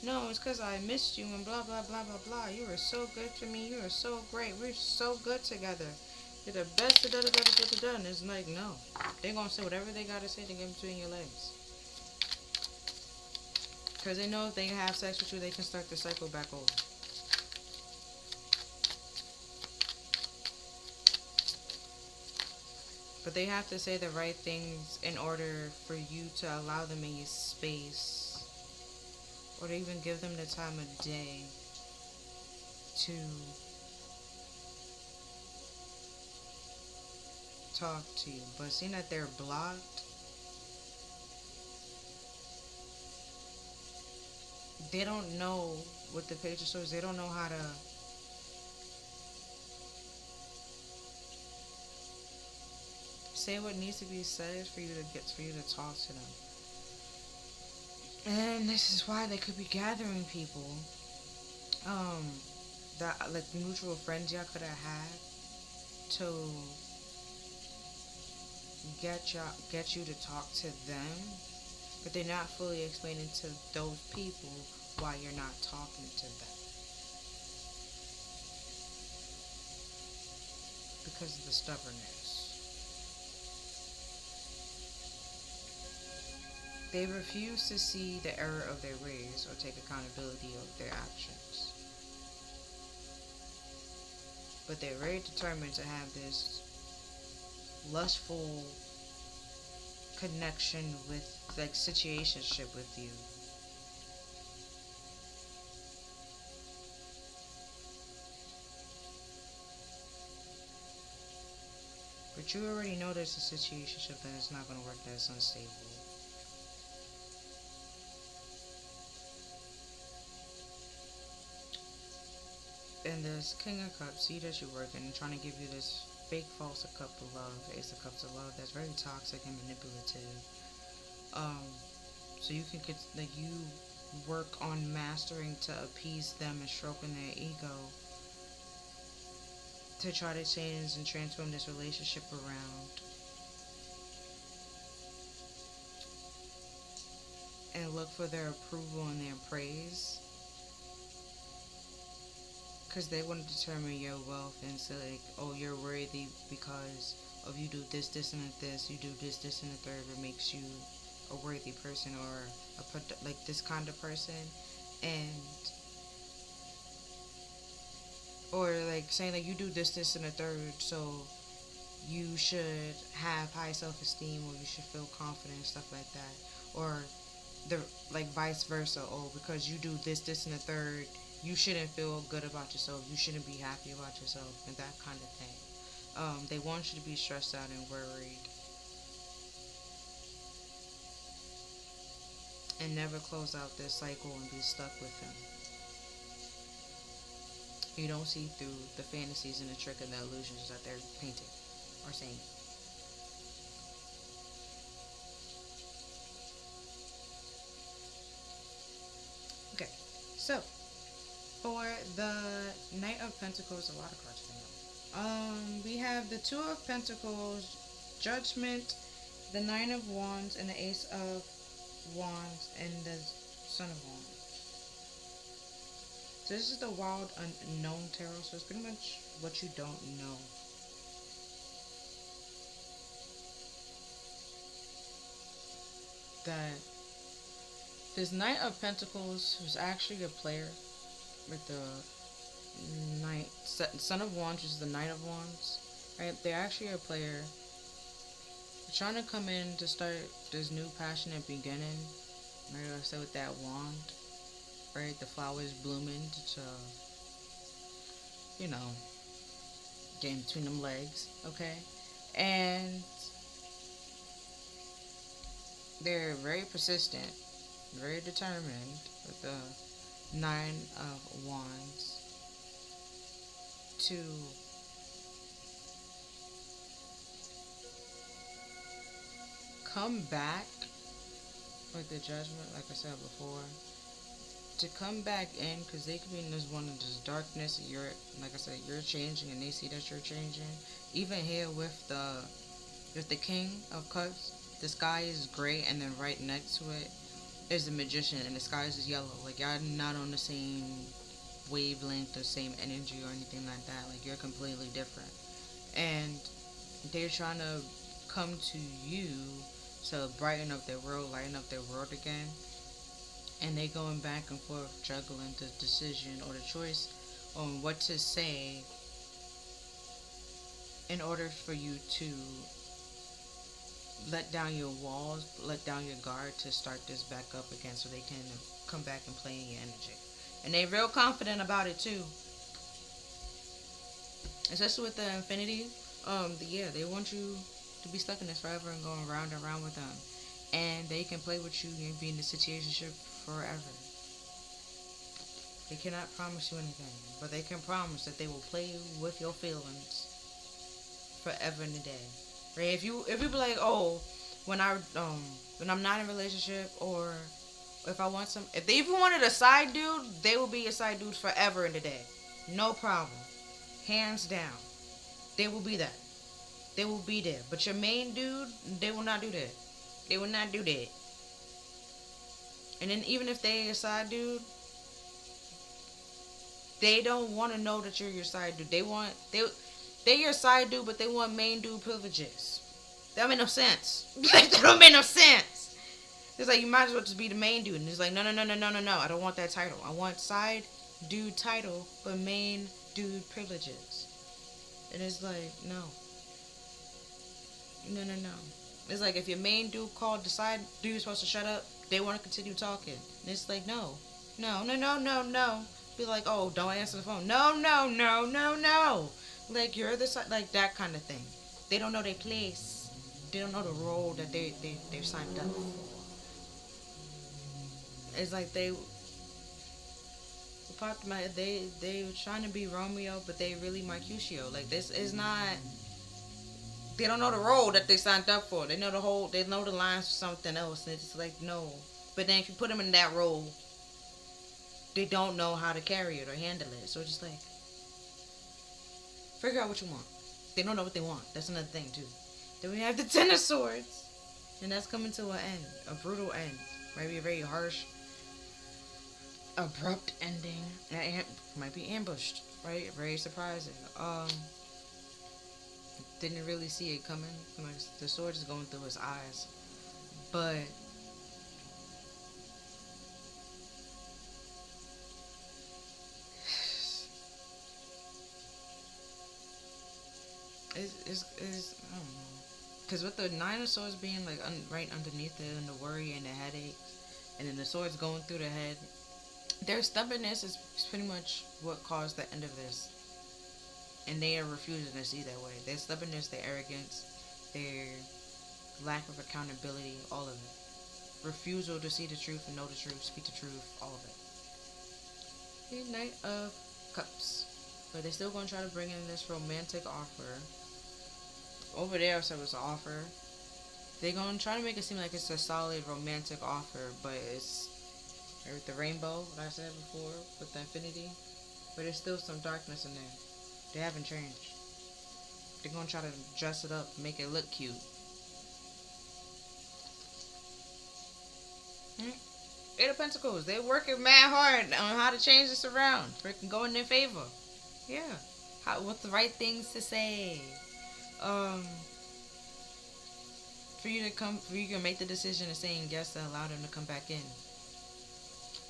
no, it's because I missed you and blah, blah, blah, blah, blah. You were so good to me. You were so great. We're so good together. You're the best. Da, da, da, da, da, da. And it's like, no. They're going to say whatever they got to say to get between your legs. Because they know if they have sex with you, they can start the cycle back over. But they have to say the right things in order for you to allow them in your space. Or to even give them the time of day to talk to you. But seeing that they're blocked, they don't know what the page of swords. They don't know how to say what needs to be said for you to talk to them. And this is why they could be gathering people. That like mutual friends y'all could have had to get you to talk to them, but they're not fully explaining to those people why you're not talking to them. Because of the stubbornness. They refuse to see the error of their ways or take accountability of their actions. But they're very determined to have this lustful connection with, like, situationship with you. But you already know there's a situationship that it's not going to work, that it's unstable. And this King of Cups, see that you're working and trying to give you this fake false cup of love, Ace of Cups of love, that's very toxic and manipulative. Um, so you can get, like, you work on mastering to appease them and stroking their ego to try to change and transform this relationship around. And look for their approval and their praise. Because they want to determine your wealth and say, like, oh, you're worthy because of you do this, this, and this. You do this, this, and the third. It makes you a worthy person or like this kind of person. And or like saying like you do this, this, and the third, so you should have high self-esteem or you should feel confident and stuff like that. Or the like vice versa. Oh, because you do this, this, and the third, you shouldn't feel good about yourself. You shouldn't be happy about yourself and that kind of thing. They want you to be stressed out and worried. And never close out this cycle and be stuck with them. You don't see through the fantasies and the trick and the illusions that they're painting or saying. Okay, so for the Knight of Pentacles, a lot of cards coming up. We have the Two of Pentacles, Judgment, the Nine of Wands, and the Ace of Wands, and the Son of Wands. So this is the Wild Unknown Tarot, so it's pretty much what you don't know. That this Knight of Pentacles was actually a player with the Son of Wands, which is the Knight of Wands, right? They're actually a player. They're trying to come in to start this new passionate beginning, right? Like I said, with that wand, right? The flowers blooming to, you know, getting between them legs, okay? And they're very persistent, very determined with the Nine of Wands to come back with the Judgment, like I said before, to come back in, because they could be in this one of this darkness. You're, like I said, you're changing, and they see that you're changing. Even here with the King of Cups, the sky is gray, and then right next to it is the Magician, and the sky is yellow. Like, y'all not on the same wavelength or same energy or anything like that. Like, you're completely different, and they're trying to come to you to brighten up their world, lighten up their world again. And they going back and forth, juggling the decision or the choice on what to say in order for you to let down your walls, let down your guard to start this back up again, so they can come back and play in your energy. And they real confident about it too. Especially with the Infinity. They want you to be stuck in this forever and going round and round with them. And they can play with you and be in the situationship forever. They cannot promise you anything, but they can promise that they will play with your feelings forever and a day. Right? If you be like, oh, when I'm not in a relationship, or if I want if they even wanted a side dude, they will be a side dude forever and a day. No problem. Hands down. They will be that. They will be there. But your main dude, they will not do that. They will not do that. And then even if they a side dude, they don't want to know that you're your side dude. They your side dude, but they want main dude privileges. That don't make no sense. That don't make no sense. It's like, you might as well just be the main dude. And it's like, no, no, no, no, no, no, no. I don't want that title. I want side dude title, but main dude privileges. And it's like, no. No, no, no. It's like, if your main dude called the side dude supposed to shut up, they want to continue talking. And it's like, no. No, no, no, no, no. Be like, oh, don't answer the phone. No, no, no, no, no. Like, you're the side, like that kind of thing. They don't know their place. They don't know the role that they've signed up for. It's like they popped my they were trying to be Romeo, but they really Mercutio. Like, this is not. They don't know the role that they signed up for. They know the whole. They know the lines for something else, and it's like, no. But then if you put them in that role, they don't know how to carry it or handle it. So it's just like, figure out what you want. They don't know what they want. That's another thing too. Then we have the Ten of Swords, and that's coming to an end, a brutal end. Maybe a very harsh, abrupt ending. Might be ambushed, right? Very surprising. Didn't really see it coming. Like, the sword is going through his eyes, but it's I don't know. Because with the Nine of Swords being like right underneath it, and the worry and the headaches, and then the swords going through the head, their stubbornness is pretty much what caused the end of this. And they are refusing to see that way. Their stubbornness, their arrogance, their lack of accountability, all of it. Refusal to see the truth and know the truth, speak the truth, all of it. The Knight of Cups. But they're still going to try to bring in this romantic offer. Over there, so it's an offer. They're going to try to make it seem like it's a solid romantic offer, but it's with the rainbow, like I said before, with the infinity. But there's still some darkness in there. They haven't changed. They're going to try to dress it up, make it look cute. Eight of Pentacles. They're working mad hard on how to change this around. Freaking go in their favor. Yeah. What's the right things to say? For you to make the decision of saying yes to allow them to come back in.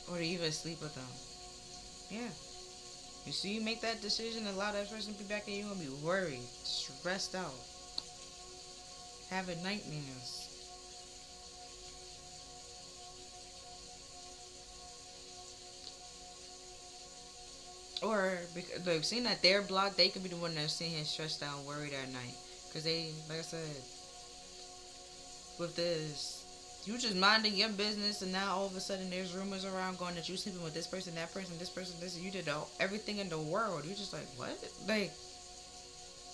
Or to even sleep with them. Yeah. You see, you make that decision, allow that person to be back in, you're going to be worried, stressed out, having nightmares. Or, like, seeing that they're blocked, they could be the one that's sitting here stressed out and worried at night. Because they, like I said, with this, you just minding your business, and now all of a sudden there's rumors around going that you sleeping with this person, that person, this person, this. You did everything in the world. You're just like, what? Like,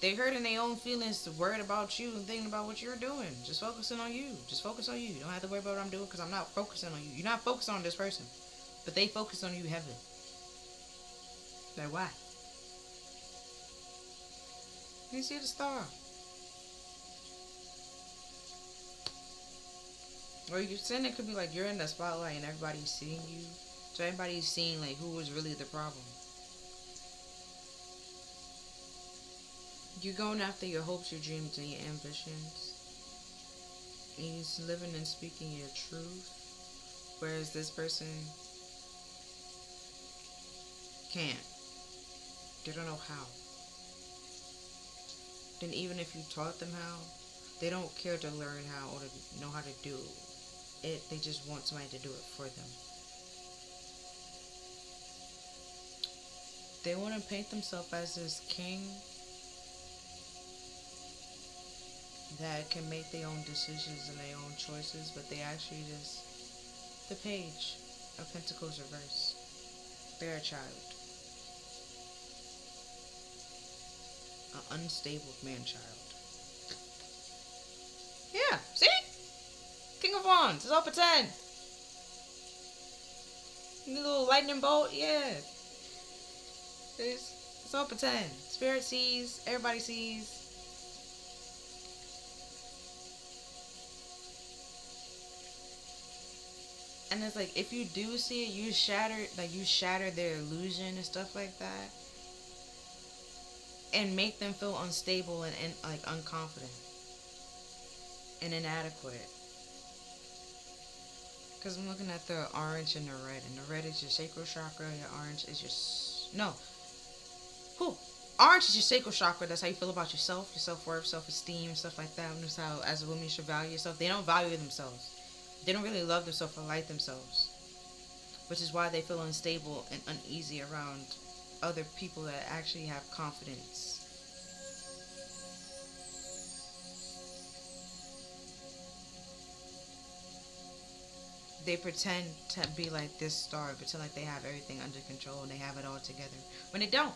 they hurting their own feelings, worried about you and thinking about what you're doing. Just focusing on you. Just focus on you. You don't have to worry about what I'm doing because I'm not focusing on you. You're not focused on this person, but they focus on you heavily. Like, why? You see the star. Or you saying it could be like you're in the spotlight and everybody's seeing you. So everybody's seeing like who was really the problem. You're going after your hopes, your dreams, and your ambitions. And you're living and speaking your truth. Whereas this person can't. They don't know how. Then even if you taught them how, they don't care to learn how or to know how to do it. They just want somebody to do it for them. They want to paint themselves as this king that can make their own decisions and their own choices, but they actually just the Page of Pentacles reverse. They're a child. An unstable man-child. Yeah, see? King of Wands, it's all pretend. The little lightning bolt, yeah. It's all pretend. Spirit sees, everybody sees. And it's like, if you do see it, you shatter their illusion and stuff like that. And make them feel unstable and like unconfident. And inadequate. Because I'm looking at the orange and the red, and the red is your sacral chakra, and the orange is your no. Who? Orange is your sacral chakra. That's how you feel about yourself, your self worth, self esteem, stuff like that. And that's how, as a woman, you should value yourself. They don't value themselves. They don't really love themselves or like themselves, which is why they feel unstable and uneasy around other people that actually have confidence. They pretend to be like this star, pretend like they have everything under control and they have it all together when they don't.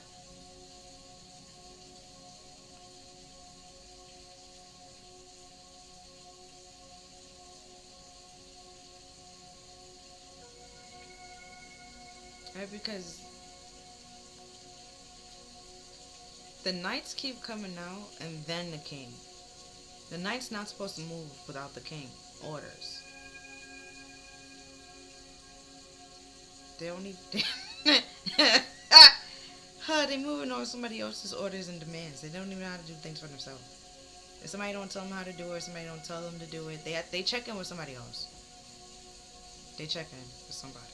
Right? Because the knights keep coming out and then the king. The knight's not supposed to move without the king orders. They don't need. They moving on somebody else's orders and demands. They don't even know how to do things for themselves. If somebody don't tell them how to do it, somebody don't tell them to do it, they check in with somebody else. They check in with somebody.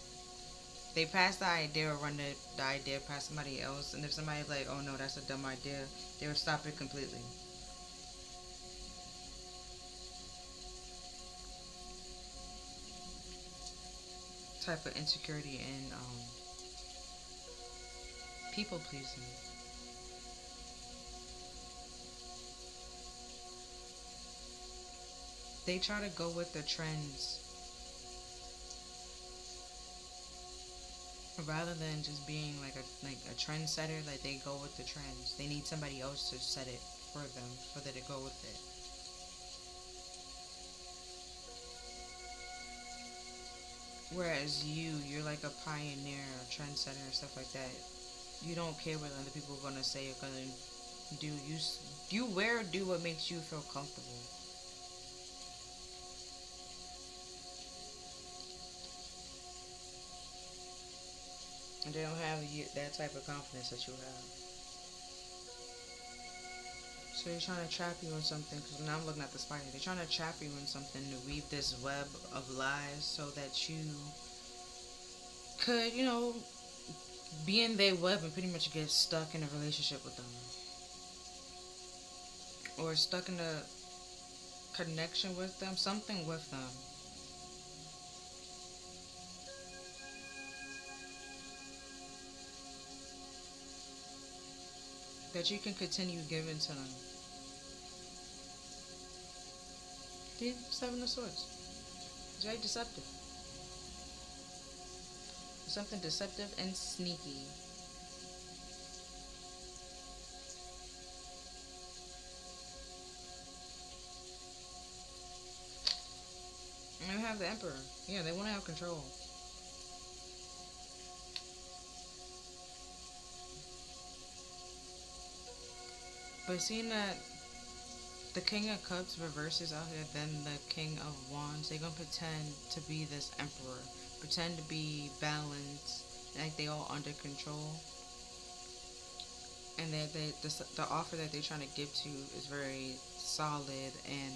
They pass the idea or run the idea past somebody else, and if somebody's like, oh no, that's a dumb idea, they will stop it completely. Type of insecurity and people pleasing. They try to go with the trends rather than just being like a trendsetter. Like they go with the trends. They need somebody else to set it for them for them to go with it. Whereas you're like a pioneer, a trendsetter, and stuff like that. You don't care what other people are gonna say or gonna do. You wear do what makes you feel comfortable. And they don't have that type of confidence that you have. So they're trying to trap you in something. Because now I'm looking at the spider. They're trying to trap you in something to weave this web of lies so that you could, be in their web and pretty much get stuck in a relationship with them. Or stuck in a connection with them. Something with them. That you can continue giving to them. The Seven of Swords. It's very deceptive. Something deceptive and sneaky. And we have the Emperor. Yeah, they want to have control. But seeing that the King of Cups reverses out here, then the King of Wands, they're gonna pretend to be this Emperor, pretend to be balanced, like they all under control, and that the offer that they're trying to give to you is very solid and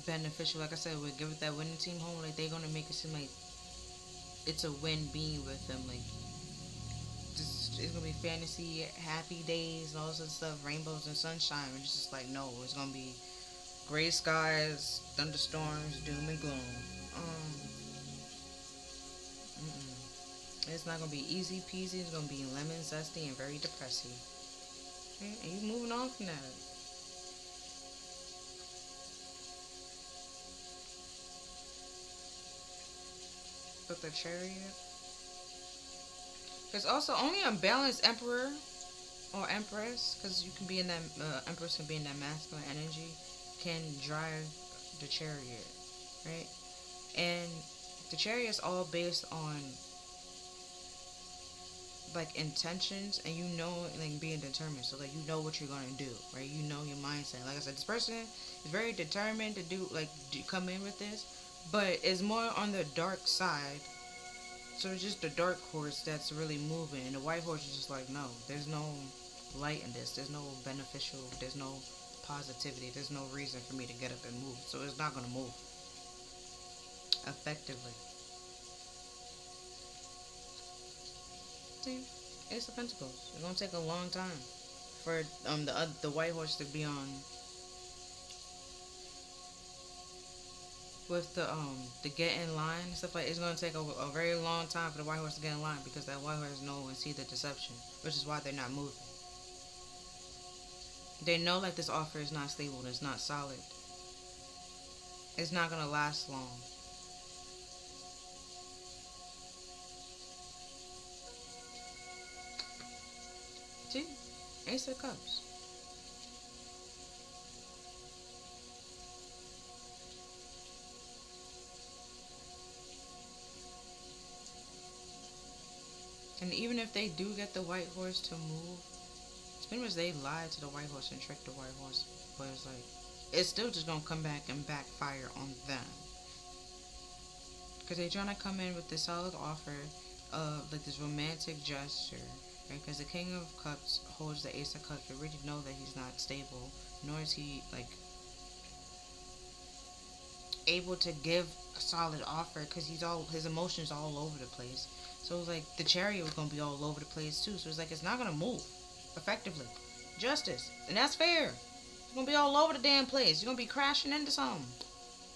beneficial. Like I said, we give it that winning team home, like they're gonna make it seem like it's a win being with them, like it's gonna be fantasy, happy days, and all this other stuff, rainbows and sunshine. And it's just like, no, it's gonna be gray skies, thunderstorms, doom and gloom. It's not gonna be easy peasy. It's gonna be lemon zesty and very depressing. Okay? And you moving on from that. But the Chariot. There's also only a balanced Emperor or Empress, because you can be in that Empress can be in that masculine energy, can drive the Chariot, right? And the Chariot is all based on like intentions, and like being determined. So like what you're gonna do, right? Your mindset. Like I said, this person is very determined to come in with this, but it's more on the dark side. So it's just the dark horse that's really moving, and the white horse is just like, no, there's no light in this. There's no beneficial. There's no positivity. There's no reason for me to get up and move. So it's not gonna move. effectively. See, Ace of Pentacles. It's gonna take a long time for the white horse to be on with the get in line and stuff like. It's gonna take a very long time for the white horse to get in line because that white horse know and see the deception, which is why they're not moving. They know like this offer is not stable, it's not solid, it's not gonna last long. See, Ace of Cups. And even if they do get the white horse to move, it's pretty much they lied to the white horse and tricked the white horse. But it's like, it's still just gonna come back and backfire on them. Because they're trying to come in with this solid offer of like this romantic gesture. Right? Because the King of Cups holds the Ace of Cups. We already know that he's not stable. Nor is he like able to give a solid offer because his emotions all over the place. So it's like the Chariot was gonna be all over the place too. So it's like it's not gonna move effectively. Justice, and that's fair. It's gonna be all over the damn place. You're gonna be crashing into something.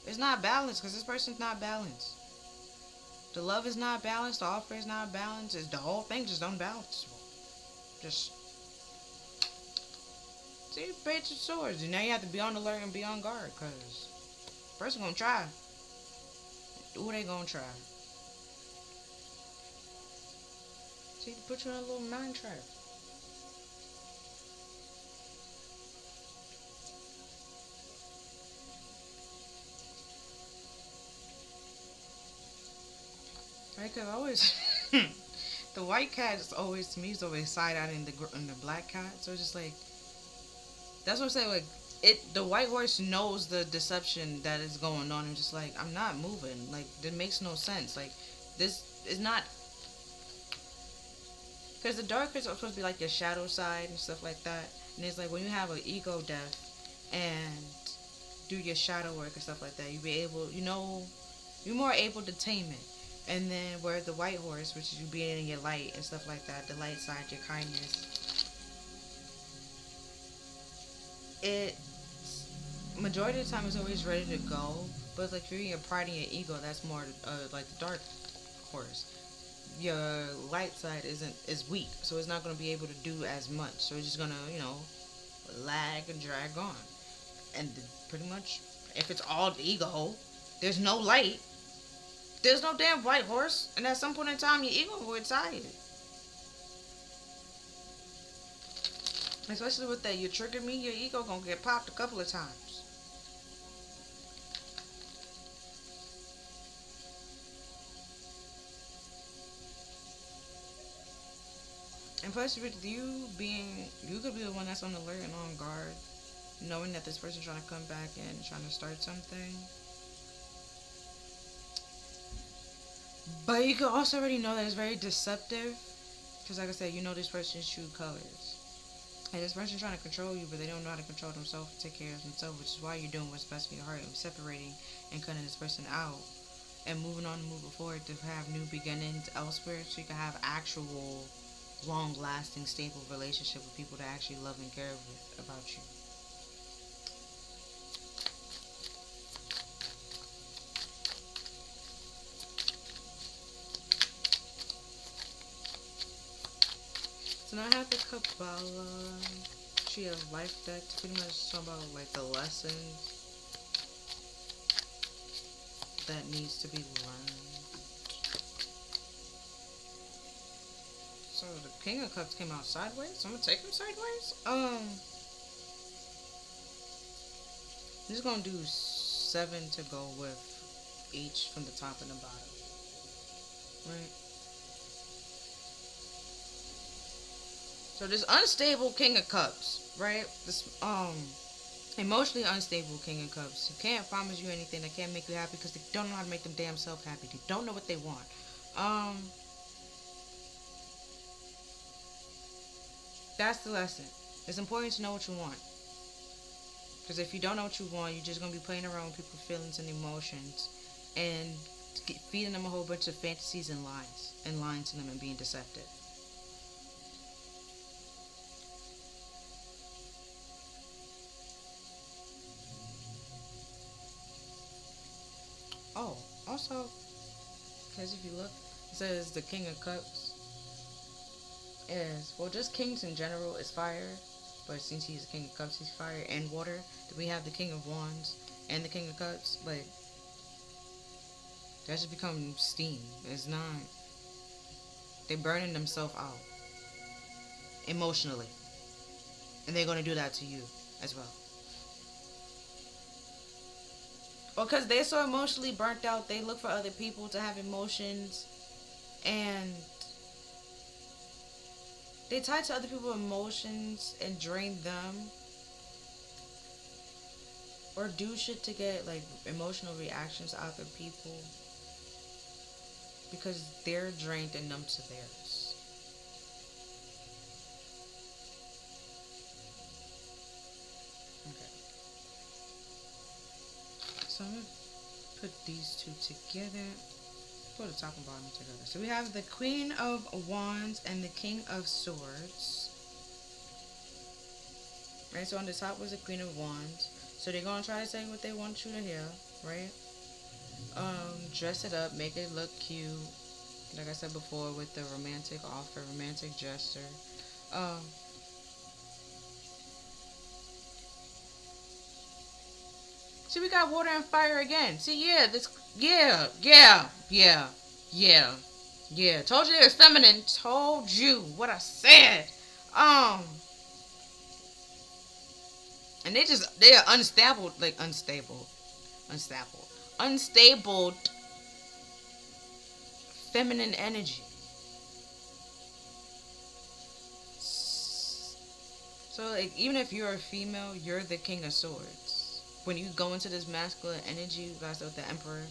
It's not balanced because this person's not balanced. The love is not balanced. The offer is not balanced. It's the whole thing just unbalanced. Just see, Page of Swords, and now you have to be on alert and be on guard because the person gonna try. Who they gonna try? See, put you in a little mind trap. Right, cause always the white cat is always to me is always side-eyeing the black cat. So it's just like that's what I'm saying. Like the white horse knows the deception that is going on, and just like I'm not moving. Like it makes no sense. Like this is not. Because the dark is supposed to be like your shadow side and stuff like that. And it's like when you have an ego death and do your shadow work and stuff like that, you're more able to tame it. And then where the white horse, which is you being in your light and stuff like that, the light side, your kindness, it majority of the time is always ready to go. But it's like if you're in your pride and your ego, that's more like the dark horse. Your light side is weak, so it's not going to be able to do as much. So it's just going to lag and drag on. And pretty much, if it's all ego, there's no light, there's no damn white horse, and at some point in time, your ego will get tired. Especially with that, you triggered me, your ego gonna get popped a couple of times. And plus, with you could be the one that's on alert and on guard, knowing that this person's trying to come back in and trying to start something. But you could also already know that it's very deceptive, because like I said, you know this person's true colors. And this person's trying to control you, but they don't know how to control themselves and take care of themselves, which is why you're doing what's best for your heart and separating and cutting this person out and moving on and moving forward to have new beginnings elsewhere, so you can have actual long-lasting, stable relationship with people that actually love and care about you. So now I have the Kabbalah Tree of Life deck to pretty much talk about like the lessons that needs to be learned. So the King of Cups came out sideways, so I'm gonna take him sideways. I'm just gonna do 7 to go with each from the top and the bottom. Right. So this unstable King of Cups, right? This emotionally unstable King of Cups. Who can't promise you anything. They can't make you happy because they don't know how to make them damn self happy. They don't know what they want. That's the lesson. It's important to know what you want. Because if you don't know what you want, you're just going to be playing around with people's feelings and emotions. And feeding them a whole bunch of fantasies and lies, and lying to them and being deceptive. Oh, also, because if you look, it says the King of Cups is, well, just kings in general is fire, but since he's the King of Cups, he's fire and water. Then we have the King of Wands and the King of Cups. Like, that just become steam. It's not. They're burning themselves out emotionally, and they're gonna do that to you as well. Well, because they're so emotionally burnt out, they look for other people to have emotions, and they tie to other people's emotions and drain them, or do shit to get like emotional reactions out of people because they're drained and numb to theirs. Okay. So I'm gonna put these two together. Put the top and bottom together. So we have the Queen of Wands and the King of Swords. Right, so on the top was the Queen of Wands. So they're gonna try to say what they want you to hear, right? Dress it up, make it look cute. Like I said before, with the romantic offer, romantic gesture. Um, See, we got water and fire again. See, yeah, this, yeah. Told you it was feminine. Told you what I said. And they are unstable, like unstable feminine energy. So, like, even if you're a female, you're the King of Swords. When you go into this masculine energy, you guys with the Emperor,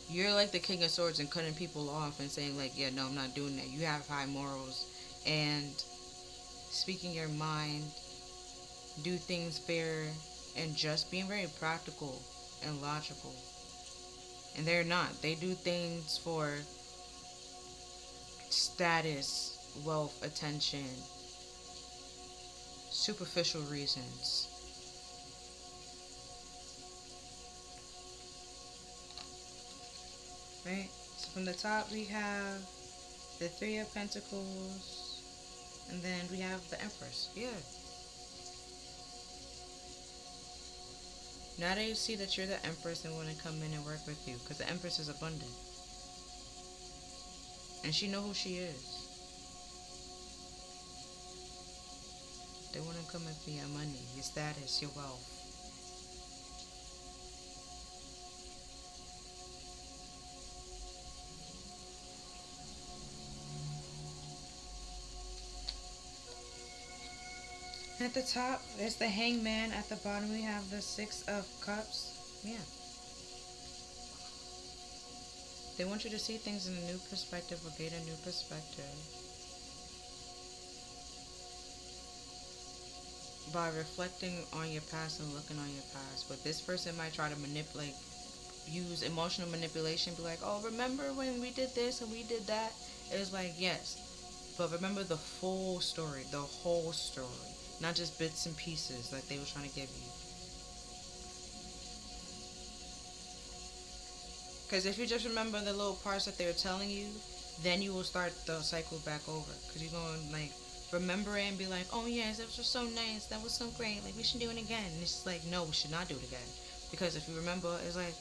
you're like the King of Swords and cutting people off and saying, like, yeah, no, I'm not doing that. You have high morals and speaking your mind, do things fair and just being very practical and logical. And they're not. They do things for status, wealth, attention, superficial reasons. Right? So from the top we have the Three of Pentacles, and then we have the Empress. Yeah. Now they see that you're the Empress and want to come in and work with you, because the Empress is abundant. And she know who she is. They want to come in for your money, your status, your wealth. At the top, there's the Hangman. At the bottom, we have the Six of Cups. Yeah. They want you to see things in a new perspective or gain a new perspective by reflecting on your past and looking on your past. But this person might try to manipulate, use emotional manipulation, be like, oh, remember when we did this and we did that? It was like, yes. But remember the full story, the whole story. Not just bits and pieces like they were trying to give you. Because if you just remember the little parts that they were telling you, then you will start the cycle back over. Because you're going to, like, remember it and be like, oh, yes, that was just so nice. That was so great. Like, we should do it again. And it's just like, no, we should not do it again. Because if you remember, it's like,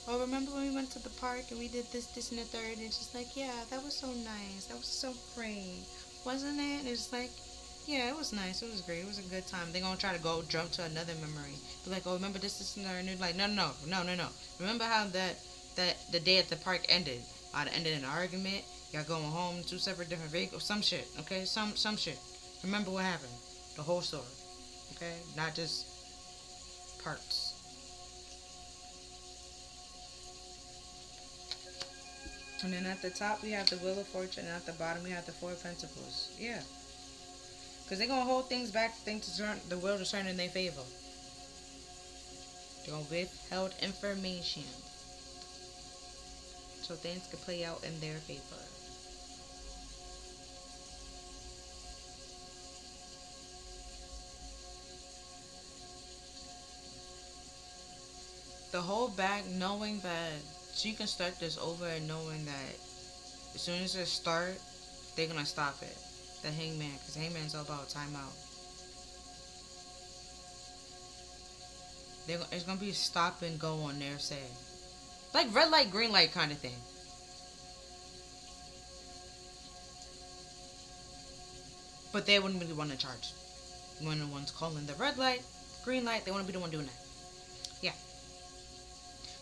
oh, remember when we went to the park and we did this, this, and the third? And it's just like, yeah, that was so nice. That was so great. Wasn't it? And it's like, yeah, it was nice. It was great. It was a good time. They're going to try to go jump to another memory. Be like, oh, remember this, and that? And they're like, no. Remember how that the day at the park ended? How it ended in an argument? Y'all going home, two separate different vehicles? Some shit, okay? Some shit. Remember what happened. The whole story, okay? Not just parts. And then at the top, we have the Wheel of Fortune, and at the bottom, we have the Four of Pentacles. Yeah. Because they're going to hold things back, things to turn, the world to turn in their favor. They're going to withhold information. so things can play out in their favor. The whole back, knowing that she can start this over and knowing that as soon as it start, they're gonna stop it. The hangman, because hangman's all about timeout. It's gonna be stop and go on their say, like red light, green light kind of thing. But they wouldn't be the one in charge. When the one's calling the red light, green light, they want to be the one doing that. Yeah.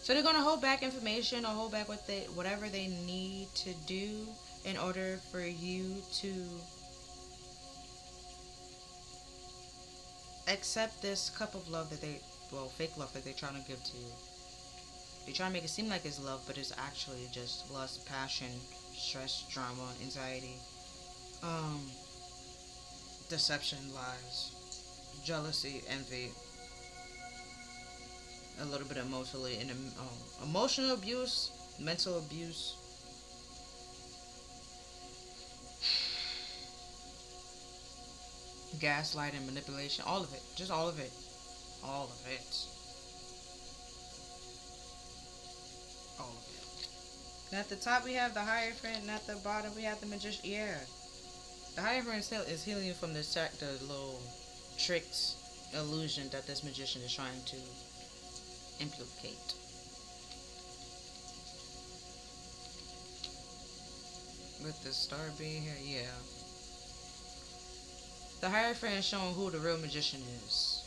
So they're gonna hold back information or hold back whatever they need to do in order for you to accept this cup of love that fake love that they're trying to give to you. They try to make it seem like it's love, but it's actually just lust, passion, stress, drama, anxiety, um, deception, lies, jealousy, envy, a little bit emotionally, and emotional abuse, mental abuse. Gaslighting, manipulation, all of it. Just all of it. All of it. All of it. And at the top we have the Hierophant, and at the bottom we have the Magician. Yeah. The Hierophant is healing you from the little tricks, illusion that this magician is trying to implicate. With the star being here, yeah. The Hierophant is showing who the real magician is.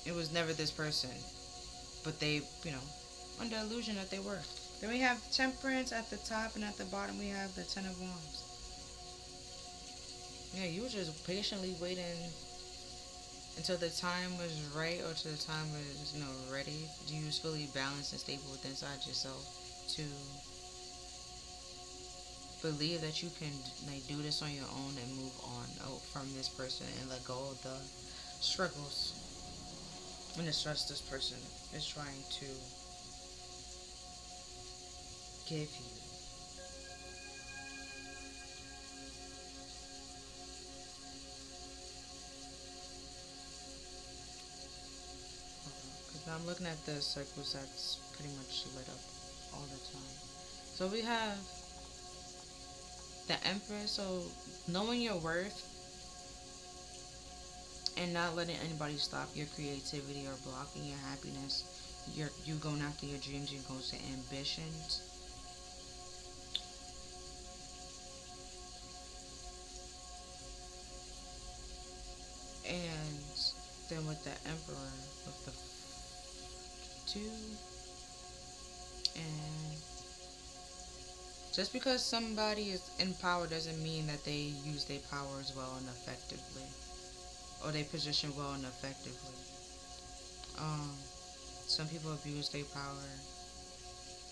It was never this person, but they, under illusion that they were. Then we have Temperance at the top, and at the bottom we have the Ten of Wands. Yeah, you were just patiently waiting until the time was right, or till the time was, ready. You was fully balanced and stable within inside yourself to believe that you can do this on your own and move on out from this person and let go of the struggles and the stress this person is trying to give you. Because I'm looking at the circles that's pretty much lit up all the time. So we have the Empress, so knowing your worth and not letting anybody stop your creativity or blocking your happiness. You going after your dreams, your goals and ambitions. And then with the Emperor, with the 2, and just because somebody is in power doesn't mean that they use their powers well and effectively, or they position well and effectively. Some people abuse their power,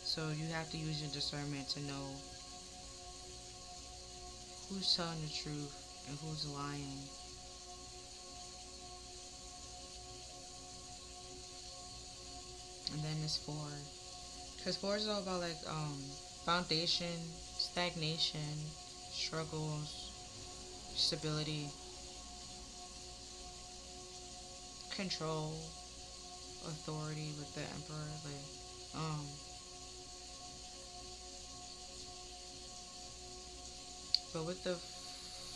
so you have to use your discernment to know who's telling the truth and who's lying. And then it's 4, because 4 is all about foundation, stagnation, struggles, stability, control, authority with the Emperor. But with the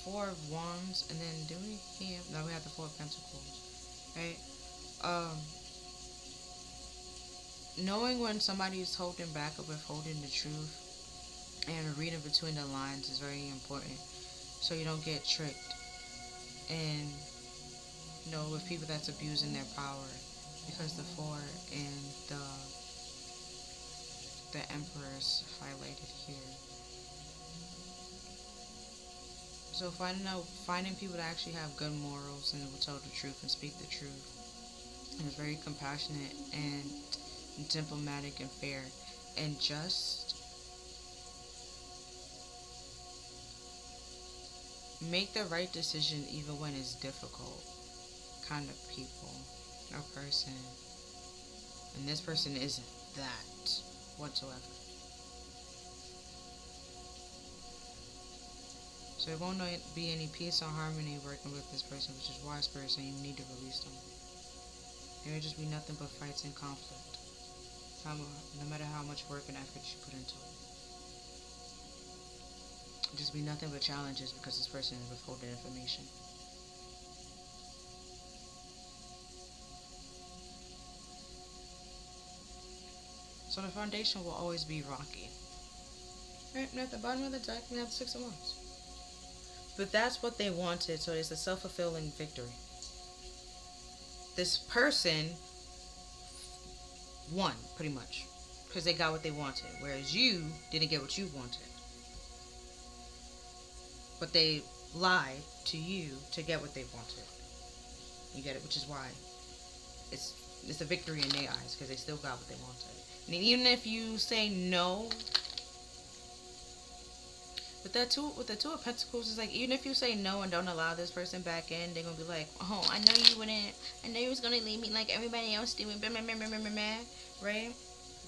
4 of Wands, and then now we have the 4 of Pentacles, right? Knowing when somebody is holding back or withholding the truth and reading between the lines is very important, so you don't get tricked. And with people that's abusing their power, because the 4 and the Emperor's highlighted here. So finding people that actually have good morals and will tell the truth and speak the truth, and is very compassionate and diplomatic and fair and just, make the right decision even when it's difficult kind of people or person. And this person isn't. that whatsoever. So there won't be any peace or harmony working with this person, which is why, Spirit saying you need to release them. There will just be nothing but fights and conflict, no matter how much work and effort you put into it. It'll just be nothing but challenges because this person is withholding information. So the foundation will always be rocky. Right, and at the bottom of the deck, we have the Six of Wands. But that's what they wanted, so it's a self-fulfilling victory. This person won, pretty much, because they got what they wanted, whereas you didn't get what you wanted. But they lied to you to get what they wanted. You get it? Which is why it's a victory in their eyes, because they still got what they wanted. And even if you say no, with the Two of Pentacles, it's like, even if you say no and don't allow this person back in, they're gonna be like, oh, I know you wouldn't, I know you was gonna leave me like everybody else doing, right?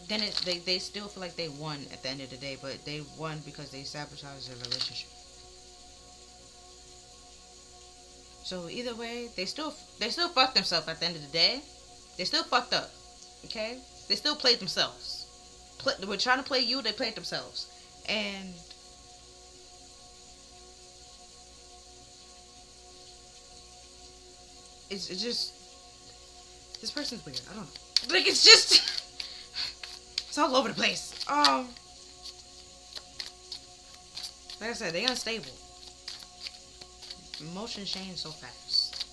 Then they still feel like they won at the end of the day, but they won because they sabotaged their relationship. So either way, they still fucked themselves at the end of the day. They still fucked up. Okay? They still played themselves. They were trying to play you, they played themselves. And it's just, this person's weird. I don't know. Like, it's just, it's all over the place. Like I said, they unstable. Emotions change so fast.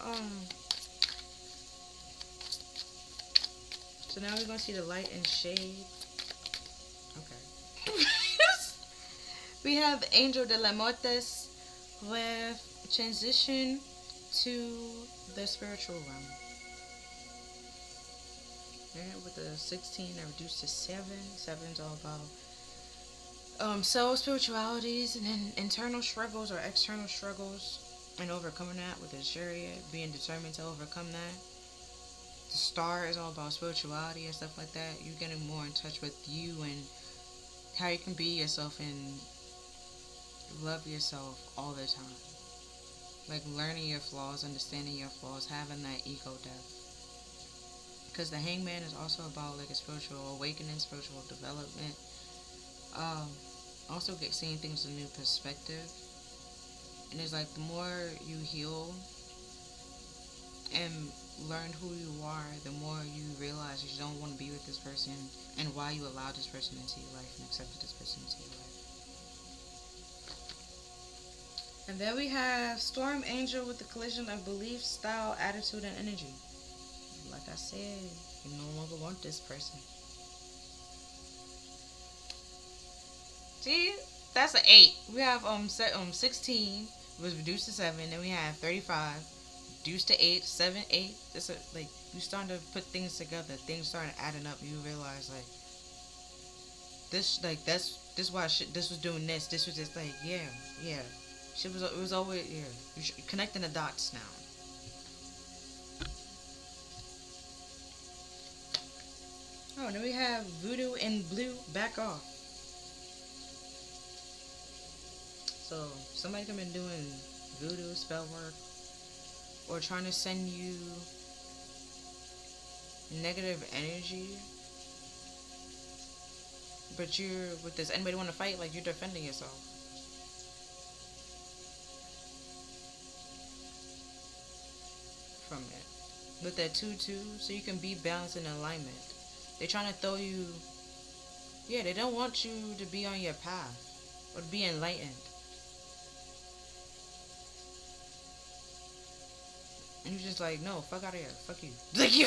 So now we're gonna see the light and shade. Okay. We have Angel de la Muertes with transition to the spiritual realm. And with the 16, I reduced to 7. 7's all about soul spiritualities and then internal struggles or external struggles and overcoming that with the chariot, being determined to overcome that. The star is all about spirituality and stuff like that. You're getting more in touch with you and how you can be yourself and love yourself all the time. Like learning your flaws, understanding your flaws, having that ego death. Because the Hangman is also about like a spiritual awakening, spiritual development. Also seeing things in a new perspective. And it's like the more you heal and learn who you are, the more you realize you don't want to be with this person and why you allowed this person into your life and accepted this person into your life. And then we have Storm Angel with the collision of belief, style, attitude, and energy. Like I said, you no longer want this person. See, that's an 8. We have 16 was reduced to 7. Then we have 35 reduced to 8, 7, 8. It's like you starting to put things together. Things starting adding up. You realize like this, like this why this was doing this. This was just like yeah. It was always You're connecting the dots now. Oh, and then we have Voodoo in blue. Back off. So somebody could have been doing voodoo, spell work, or trying to send you negative energy. But you're with this. Anybody want to fight? Like you're defending yourself. From it. With that 2-2, so you can be balanced in alignment. They're trying to throw you. Yeah, they don't want you to be on your path or to be enlightened. And you're just like, no, fuck out of here. Fuck you. Like you.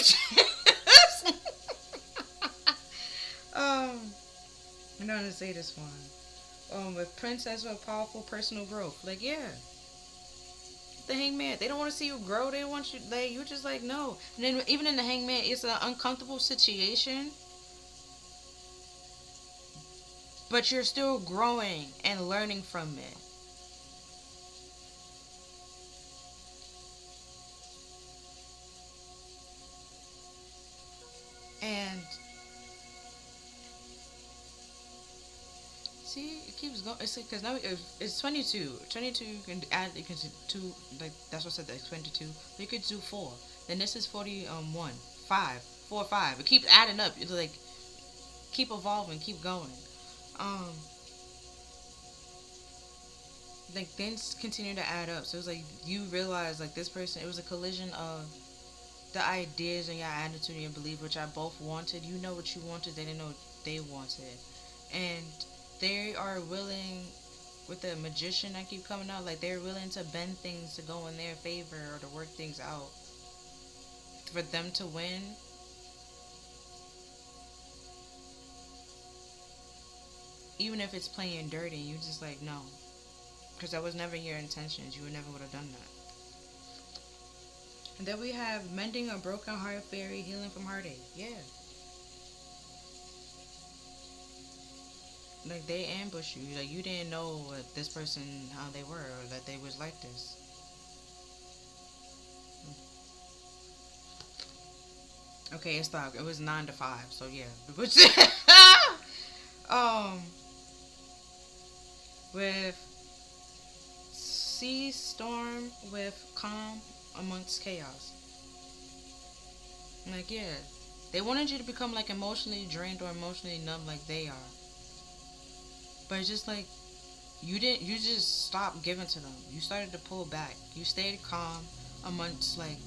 I'm not gonna say this one. With Princess with powerful personal growth. Like, yeah. The Hangman, they don't want to see you grow. They want you, you're just like, no. And then even in the Hangman, it's an uncomfortable situation. But you're still growing and learning from it. And See, it keeps going. It's because now it's 22. 22, you can add, you can do two, like, that's what I said, that's 22. You could do four. Then this is 41. 5. 4, 5. It keeps adding up. It's like, keep evolving, keep going. Um, like, things continue to add up. So it's like, you realize, like, this person, it was a collision of the ideas and your attitude and your belief, which I both wanted. You know what you wanted, they didn't know what they wanted. And they are willing, with the magician that keep coming out, like, they're willing to bend things to go in their favor or to work things out for them to win. Even if it's playing dirty, you just like, no, because that was never your intentions. You would never would have done that. And then we have mending a broken heart fairy, healing from heartache. Yeah. Like, they ambush you. Like, you didn't know what this person, how they were, or that they was like this. Okay, it stopped. It was 9 to 5, so yeah. um, with sea storm, with calm amongst chaos. Like, yeah, they wanted you to become like emotionally drained or emotionally numb, like they are. But it's just like, you just stopped giving to them. You started to pull back. You stayed calm amongst, like,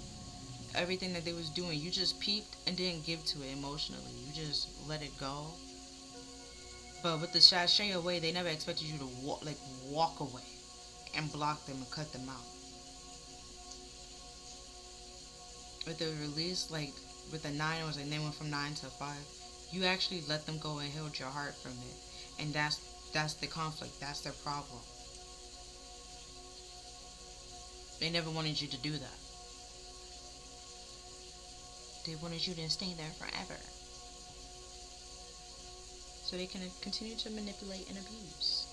everything that they was doing. You just peeped and didn't give to it emotionally. You just let it go. But with the sashay away, they never expected you to walk away and block them and cut them out. With the release, like, with the 9, it was like they went from 9 to 5. You actually let them go and healed your heart from it. And that's the conflict. That's their problem. They never wanted you to do that. They wanted you to stay there forever. So they can continue to manipulate and abuse.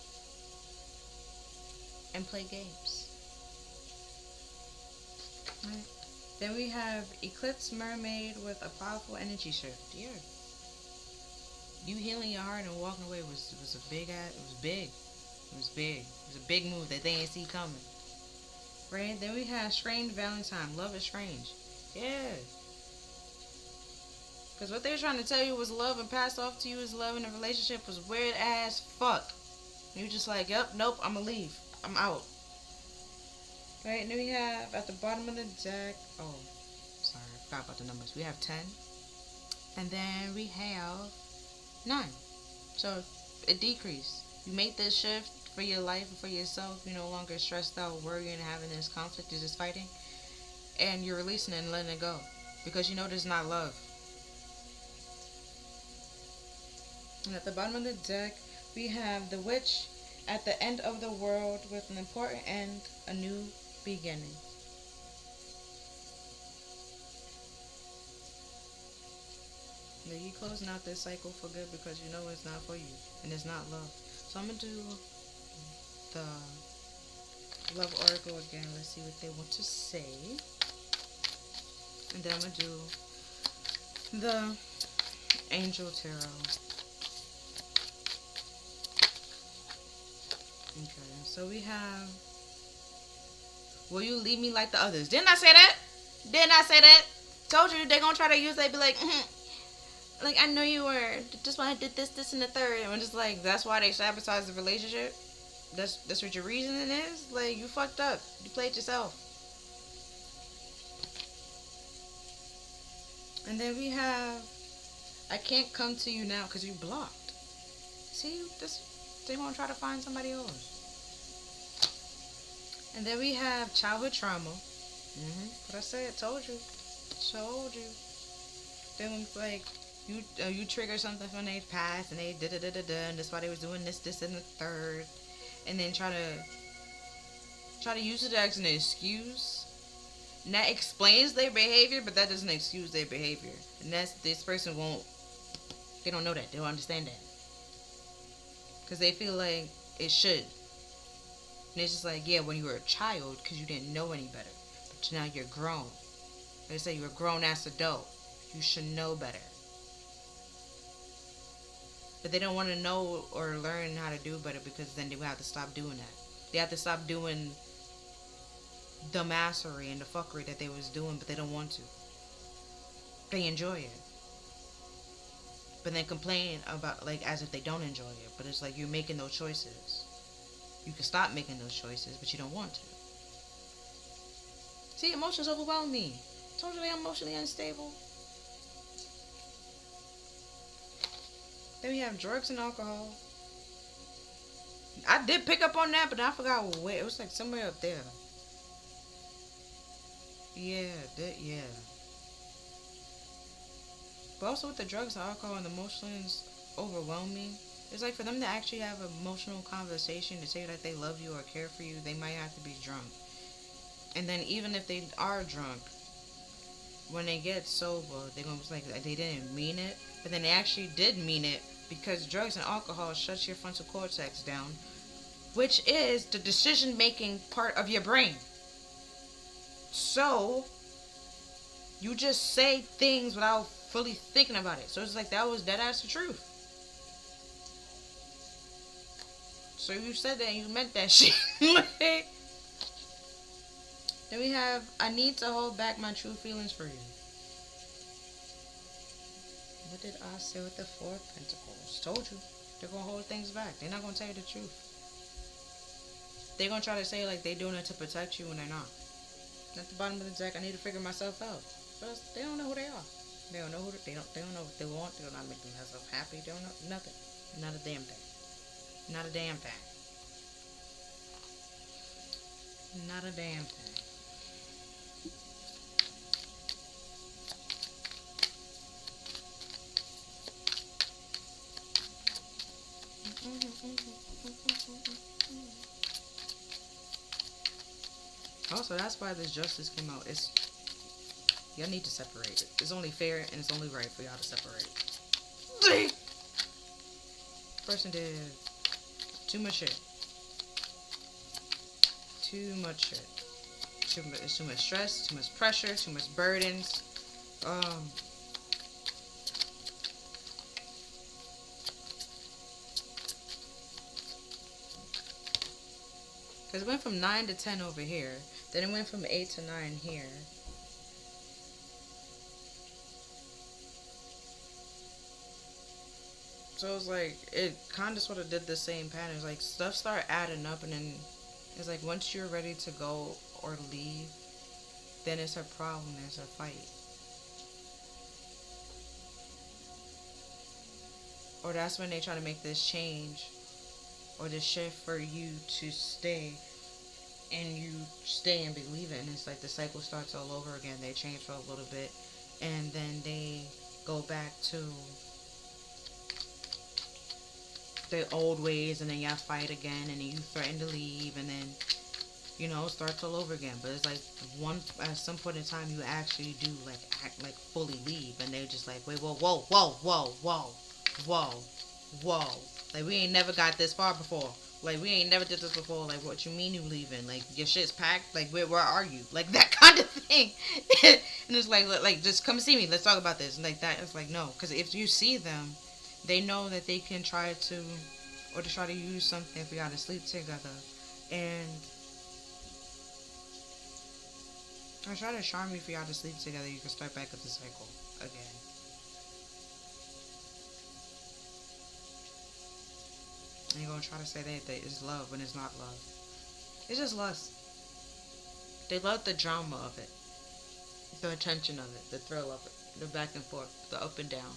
And play games. Right. Then we have Eclipse Mermaid with a powerful energy shift. Yeah. You healing your heart and walking away was a big ass. It was big. It was big. It was a big move that they didn't see coming. Right? Then we have Strange Valentine. Love is strange. Yeah. Because what they were trying to tell you was love and pass off to you as love in a relationship was weird as fuck. You just like, yep, nope, I'm gonna leave. I'm out. Right? And then we have at the bottom of the deck. Oh, sorry, I forgot about the numbers. We have 10. And then we have 9. So it decreased. You make this shift for your life and for yourself. You're no longer stressed out, worrying, and having this conflict. You're just fighting. And you're releasing it and letting it go. Because you know this is not love. And at the bottom of the deck, we have the Witch at the end of the world with an important end, a new beginning. Yeah, you closing out this cycle for good because you know it's not for you and it's not love. So I'm gonna do the Love Oracle again. Let's see what they want to say. And then I'm gonna do the Angel Tarot. Okay, so we have, will you leave me like the others? Didn't I say that? Didn't I say that? Told you they're gonna try to use it, be like, like, I know you were, just why I did this, and the third. And I'm just like, that's why they sabotage the relationship? That's what your reasoning is? Like, you fucked up. You played yourself. And then we have, I can't come to you now because you blocked. See, they won't try to find somebody else. And then we have childhood trauma. What I said, told you. Then like you trigger something from their past and they and that's why they was doing this, and the third, and then try to use it as an excuse. And that explains their behavior, but that doesn't excuse their behavior. And this person they don't know that. They don't understand that. Because they feel like it should. And it's just like, yeah, when you were a child, because you didn't know any better. But now you're grown. They say you're a grown-ass adult. You should know better. But they don't want to know or learn how to do better because then they will have to stop doing that. They have to stop doing the massery and the fuckery that they was doing, but they don't want to. They enjoy it. But then complain about, like, as if they don't enjoy it. But it's like you're making those choices. You can stop making those choices, but you don't want to. See, emotions overwhelm me. Told you I'm emotionally unstable. Then we have drugs and alcohol. I did pick up on that, but I forgot where. It was like somewhere up there. Yeah, yeah. But also with the drugs and alcohol and the emotions overwhelming, it's like for them to actually have an emotional conversation to say that they love you or care for you, they might have to be drunk. And then even if they are drunk, when they get sober, they're going to be like they didn't mean it. But then they actually did mean it because drugs and alcohol shuts your frontal cortex down, which is the decision-making part of your brain. So, you just say things without fully thinking about it. So it's like that was dead-ass the truth. So you said that and you meant that shit. Then we have, I need to hold back my true feelings for you. What did I say with the Four of Pentacles? Told you. They're going to hold things back. They're not going to tell you the truth. They're going to try to say like they're doing it to protect you when they're not. At the bottom of the deck, I need to figure myself out. But they don't know who they are. They don't know who they don't know what they want. They don't know how to make themselves happy. They don't know nothing. Not a damn thing. Not a damn thing. Not a damn thing. Also, that's why this justice came out. It's y'all need to separate. It's only fair and it's only right for y'all to separate. Person did too much shit. Too much shit. It's too much stress, too much pressure, too much burdens. Because it went from 9 to 10 over here. Then it went from 8 to 9 here. So it's like, it kind of sort of did the same pattern. It's like stuff start adding up and then it's like once you're ready to go or leave, then it's a problem, there's a fight. Or that's when they try to make this change or this shift for you to stay, and you stay and believe it, and it's like the cycle starts all over again. They change for a little bit and then they go back to the old ways, and then y'all fight again, and then you threaten to leave, and then you know it starts all over again. But it's like at some point in time you actually do like act like fully leave, and they're just like, wait, whoa, like we ain't never got this far before. Like we ain't never did this before. Like what you mean you leaving? Like your shit's packed. Like where are you? Like that kind of thing. And it's like just come see me. Let's talk about this. And like that. It's like no, because if you see them, they know that they can try to use something for y'all to sleep together, and or try to charm you for y'all to sleep together. You can start back up the cycle again. And you're gonna try to say that it's love when it's not love. It's just lust. They love the drama of it, the attention of it, the thrill of it, the back and forth, the up and down.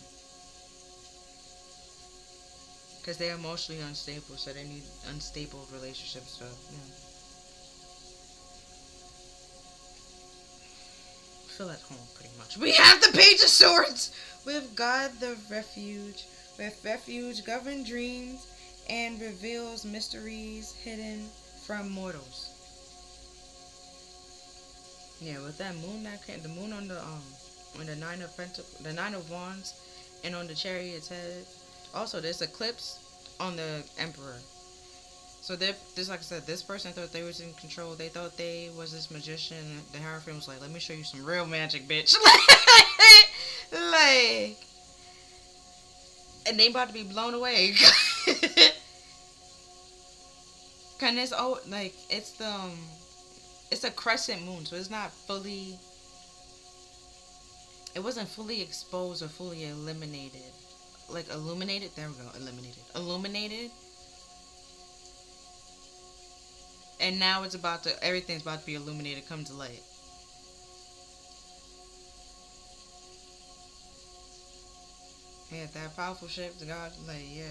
Because they're emotionally unstable, so they need unstable relationships to, feel at home, pretty much. We have the Page of Swords with God the Refuge. With refuge govern dreams and reveals mysteries hidden from mortals. Yeah, with that moon that came, the moon on the Nine of Pentacles, the Nine of Wands, and on the Chariot's head. Also, there's eclipse on the Emperor. So this, like I said, this person thought they was in control. They thought they was this magician. The Hierophant was like, "Let me show you some real magic, bitch." Like, And they about to be blown away. Cause it's like it's a crescent moon, so it's not fully. It wasn't fully exposed or fully eliminated. Like illuminated. There we go. Eliminated. Illuminated. And now it's about to. Everything's about to be illuminated. Come to light. Yeah, that powerful shape to God. Like yeah.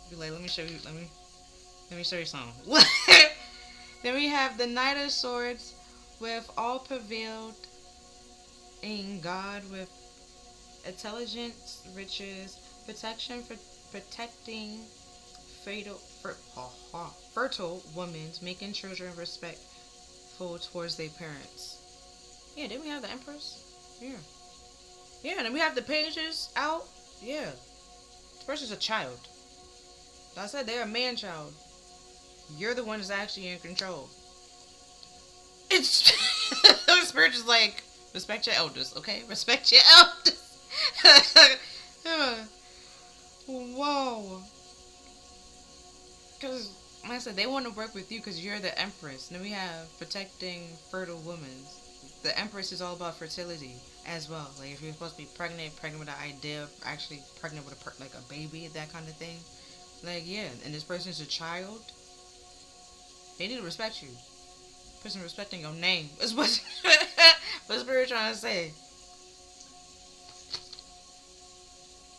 Be like, let me show you. Let me show you something. Then we have the Knight of Swords with all prevailed in God with intelligence, riches, protection for protecting fertile women, making children respectful towards their parents. Yeah, then we have the Empress. Yeah. Yeah, and then we have the pages out. Yeah. This person's a child. Like I said, they're a man child. You're the one that's actually in control. It's the spirit is like, respect your elders, okay? Respect your elders. Whoa. Because, like I said, they want to work with you because you're the Empress. And then we have protecting fertile women. The Empress is all about fertility as well. Like if you're supposed to be pregnant with an idea of actually pregnant with like a baby, that kind of thing. Like yeah, and this person's a child. They need to respect you. Put some respect in your name. That's what the spirit trying to say.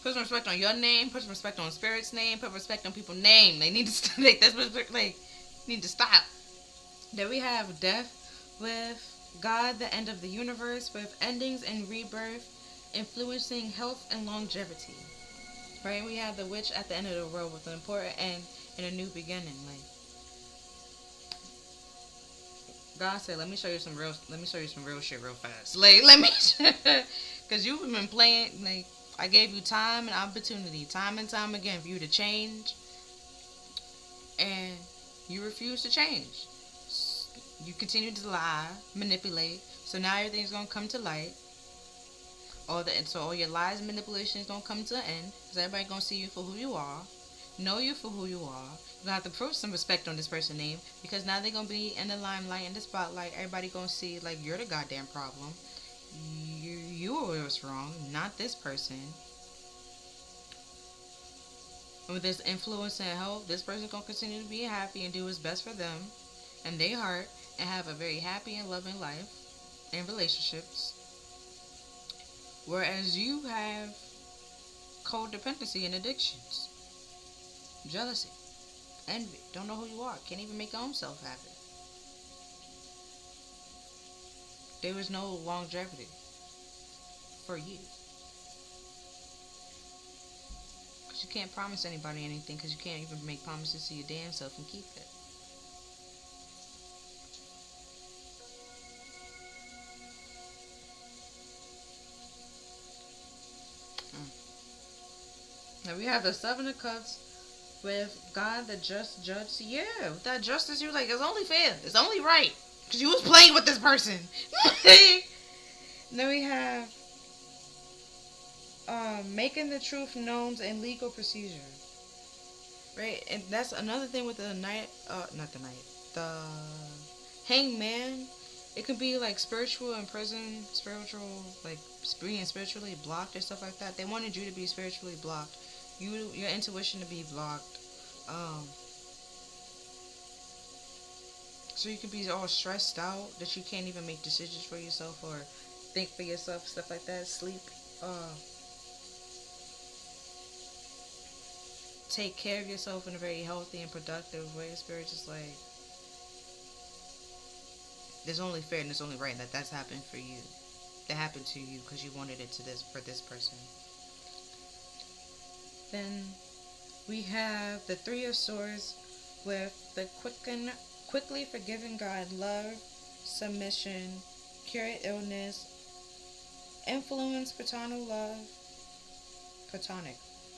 Put some respect on your name. Put some respect on spirit's name. Put respect on people's name. They need to like that's what like need to stop. Then we have death with God, the end of the universe, with endings and rebirth, influencing health and longevity. Right? We have the witch at the end of the world with an important end and a new beginning. Like God said, let me show you some real shit real fast. Like let me, because you've been playing. Like I gave you time and opportunity, time and time again, for you to change, and you refuse to change. You continue to lie, manipulate. So now everything's gonna come to light. So all your lies and manipulations don't come to an end. Because everybody gonna see you for who you are, know you for who you are. You gonna have to prove some respect on this person's name because now they're gonna be in the limelight, in the spotlight. Everybody gonna see like you're the goddamn problem. You were what's wrong, not this person. And with this influence and help, this person's gonna continue to be happy and do what's best for them and their heart and have a very happy and loving life and relationships. Whereas you have codependency and addictions, jealousy, envy, don't know who you are, can't even make your own self happy. There was no longevity for you. Because you can't promise anybody anything because you can't even make promises to your damn self and keep it. Now we have the Seven of Cups with God, the just judge. Yeah, with that justice, you were like, it's only fair. It's only right. Because you was playing with this person. Then we have making the truth known in legal procedure. Right? And that's another thing with the night, the hangman. It could be like spiritual in prison, like being spiritually blocked and stuff like that. They wanted you to be spiritually blocked. Your intuition to be blocked. So you can be all stressed out that you can't even make decisions for yourself or think for yourself, stuff like that. Sleep. Take care of yourself in a very healthy and productive way. Spirit is like, there's only fair and there's only right that's happened for you. That happened to you because you wanted it for this person. Then we have the Three of Swords with the quickly forgiving God, love, submission, cure illness, influence, platonic,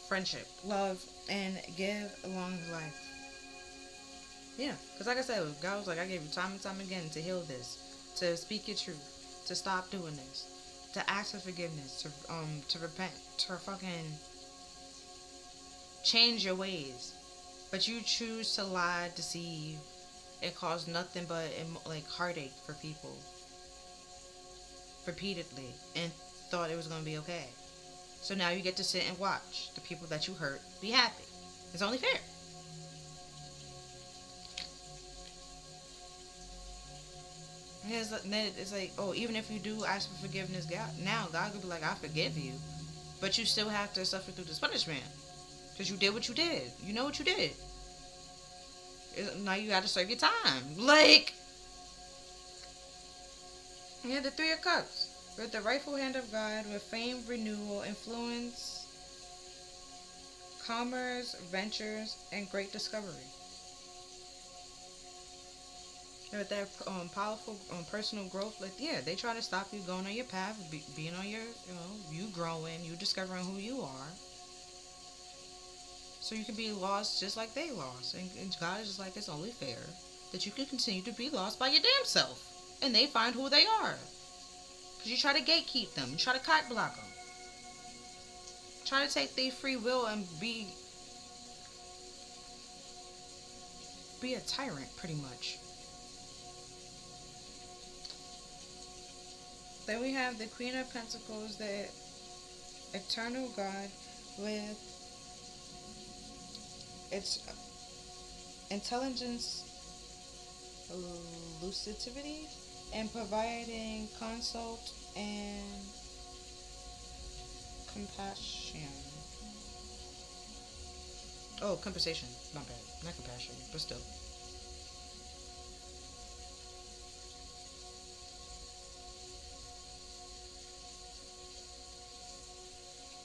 friendship, love, and give a long life. Yeah, because like I said, God was like, I gave you time and time again to heal this, to speak your truth, to stop doing this, to ask for forgiveness, to repent, to fucking change your ways. But you choose to lie, deceive, and cause nothing but like heartache for people repeatedly, and thought it was gonna be okay. So now you get to sit and watch the people that you hurt be happy. It's only fair. It's like, oh, even if you do ask for forgiveness, God, now God could be like, I forgive you, but you still have to suffer through this punishment because you did what you did. You know what you did. Now you got to serve your time. Like, yeah, the Three of Cups with the rightful hand of God, with fame, renewal, influence, commerce, ventures, and great discovery. With that powerful personal growth, like, yeah, they try to stop you going on your path, being on your, you growing, you discovering who you are. So you can be lost just like they lost. And God is just like, it's only fair that you can continue to be lost by your damn self. And they find who they are. Because you try to gatekeep them. You try to cock block them. Try to take their free will and be a tyrant, pretty much. Then we have the Queen of Pentacles, the eternal God, with its intelligence, lucidity, and providing consult and compassion. Oh, compensation. Not bad. Not compassion, but still.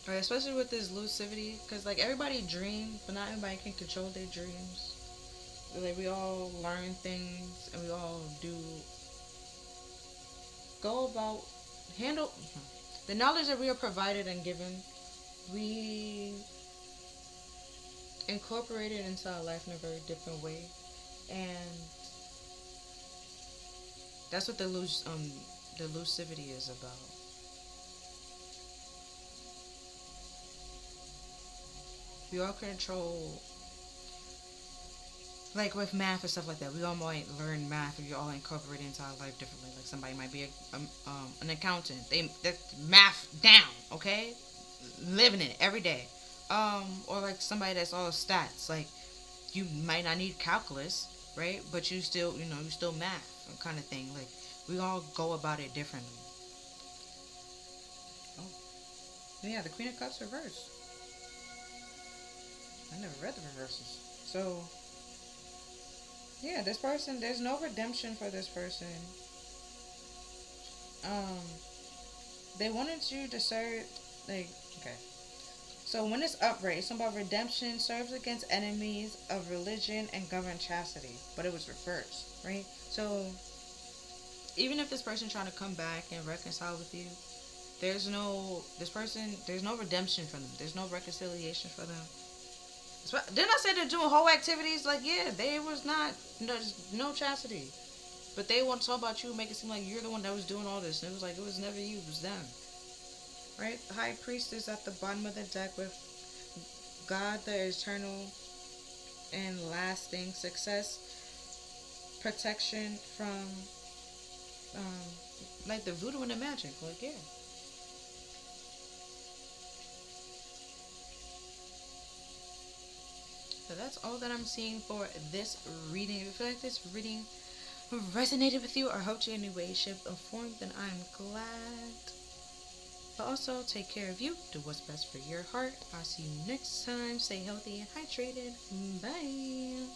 Right, especially with this lucidity, because like everybody dreams, but not everybody can control their dreams. Like we all learn things, and we all do go about handle the knowledge that we are provided and given. We incorporate it into our life in a very different way, and that's what the lucidity is about. We all control, like with math and stuff like that. We all might learn math, and we all incorporate it into our life differently. Like somebody might be an accountant. That's math down, okay, living it every day. Or like somebody that's all stats. Like you might not need calculus, right? But you still, you still math kind of thing. Like we all go about it differently. Oh, yeah, the Queen of Cups reverse. I never read the reverses. So, yeah, this person, there's no redemption for this person. Um, they wanted you to serve, like, okay. So when it's upright, it's about redemption, serves against enemies of religion and govern chastity. But it was reversed, right? So, even if this person trying to come back and reconcile with you, there's no redemption for them. There's no reconciliation for them. Didn't I say they're doing whole activities? Like, yeah, they was not, no chastity. But they want to talk about you, make it seem like you're the one that was doing all this. And it was like, it was never you, it was them. Right? The High Priest is at the bottom of the deck with God, the eternal and lasting success, protection from, like the voodoo and the magic. Like, yeah. So that's all that I'm seeing for this reading. If you feel like this reading resonated with you or helped you in any way, shape, or form, then I'm glad. But also, take care of you. Do what's best for your heart. I'll see you next time. Stay healthy and hydrated. Bye.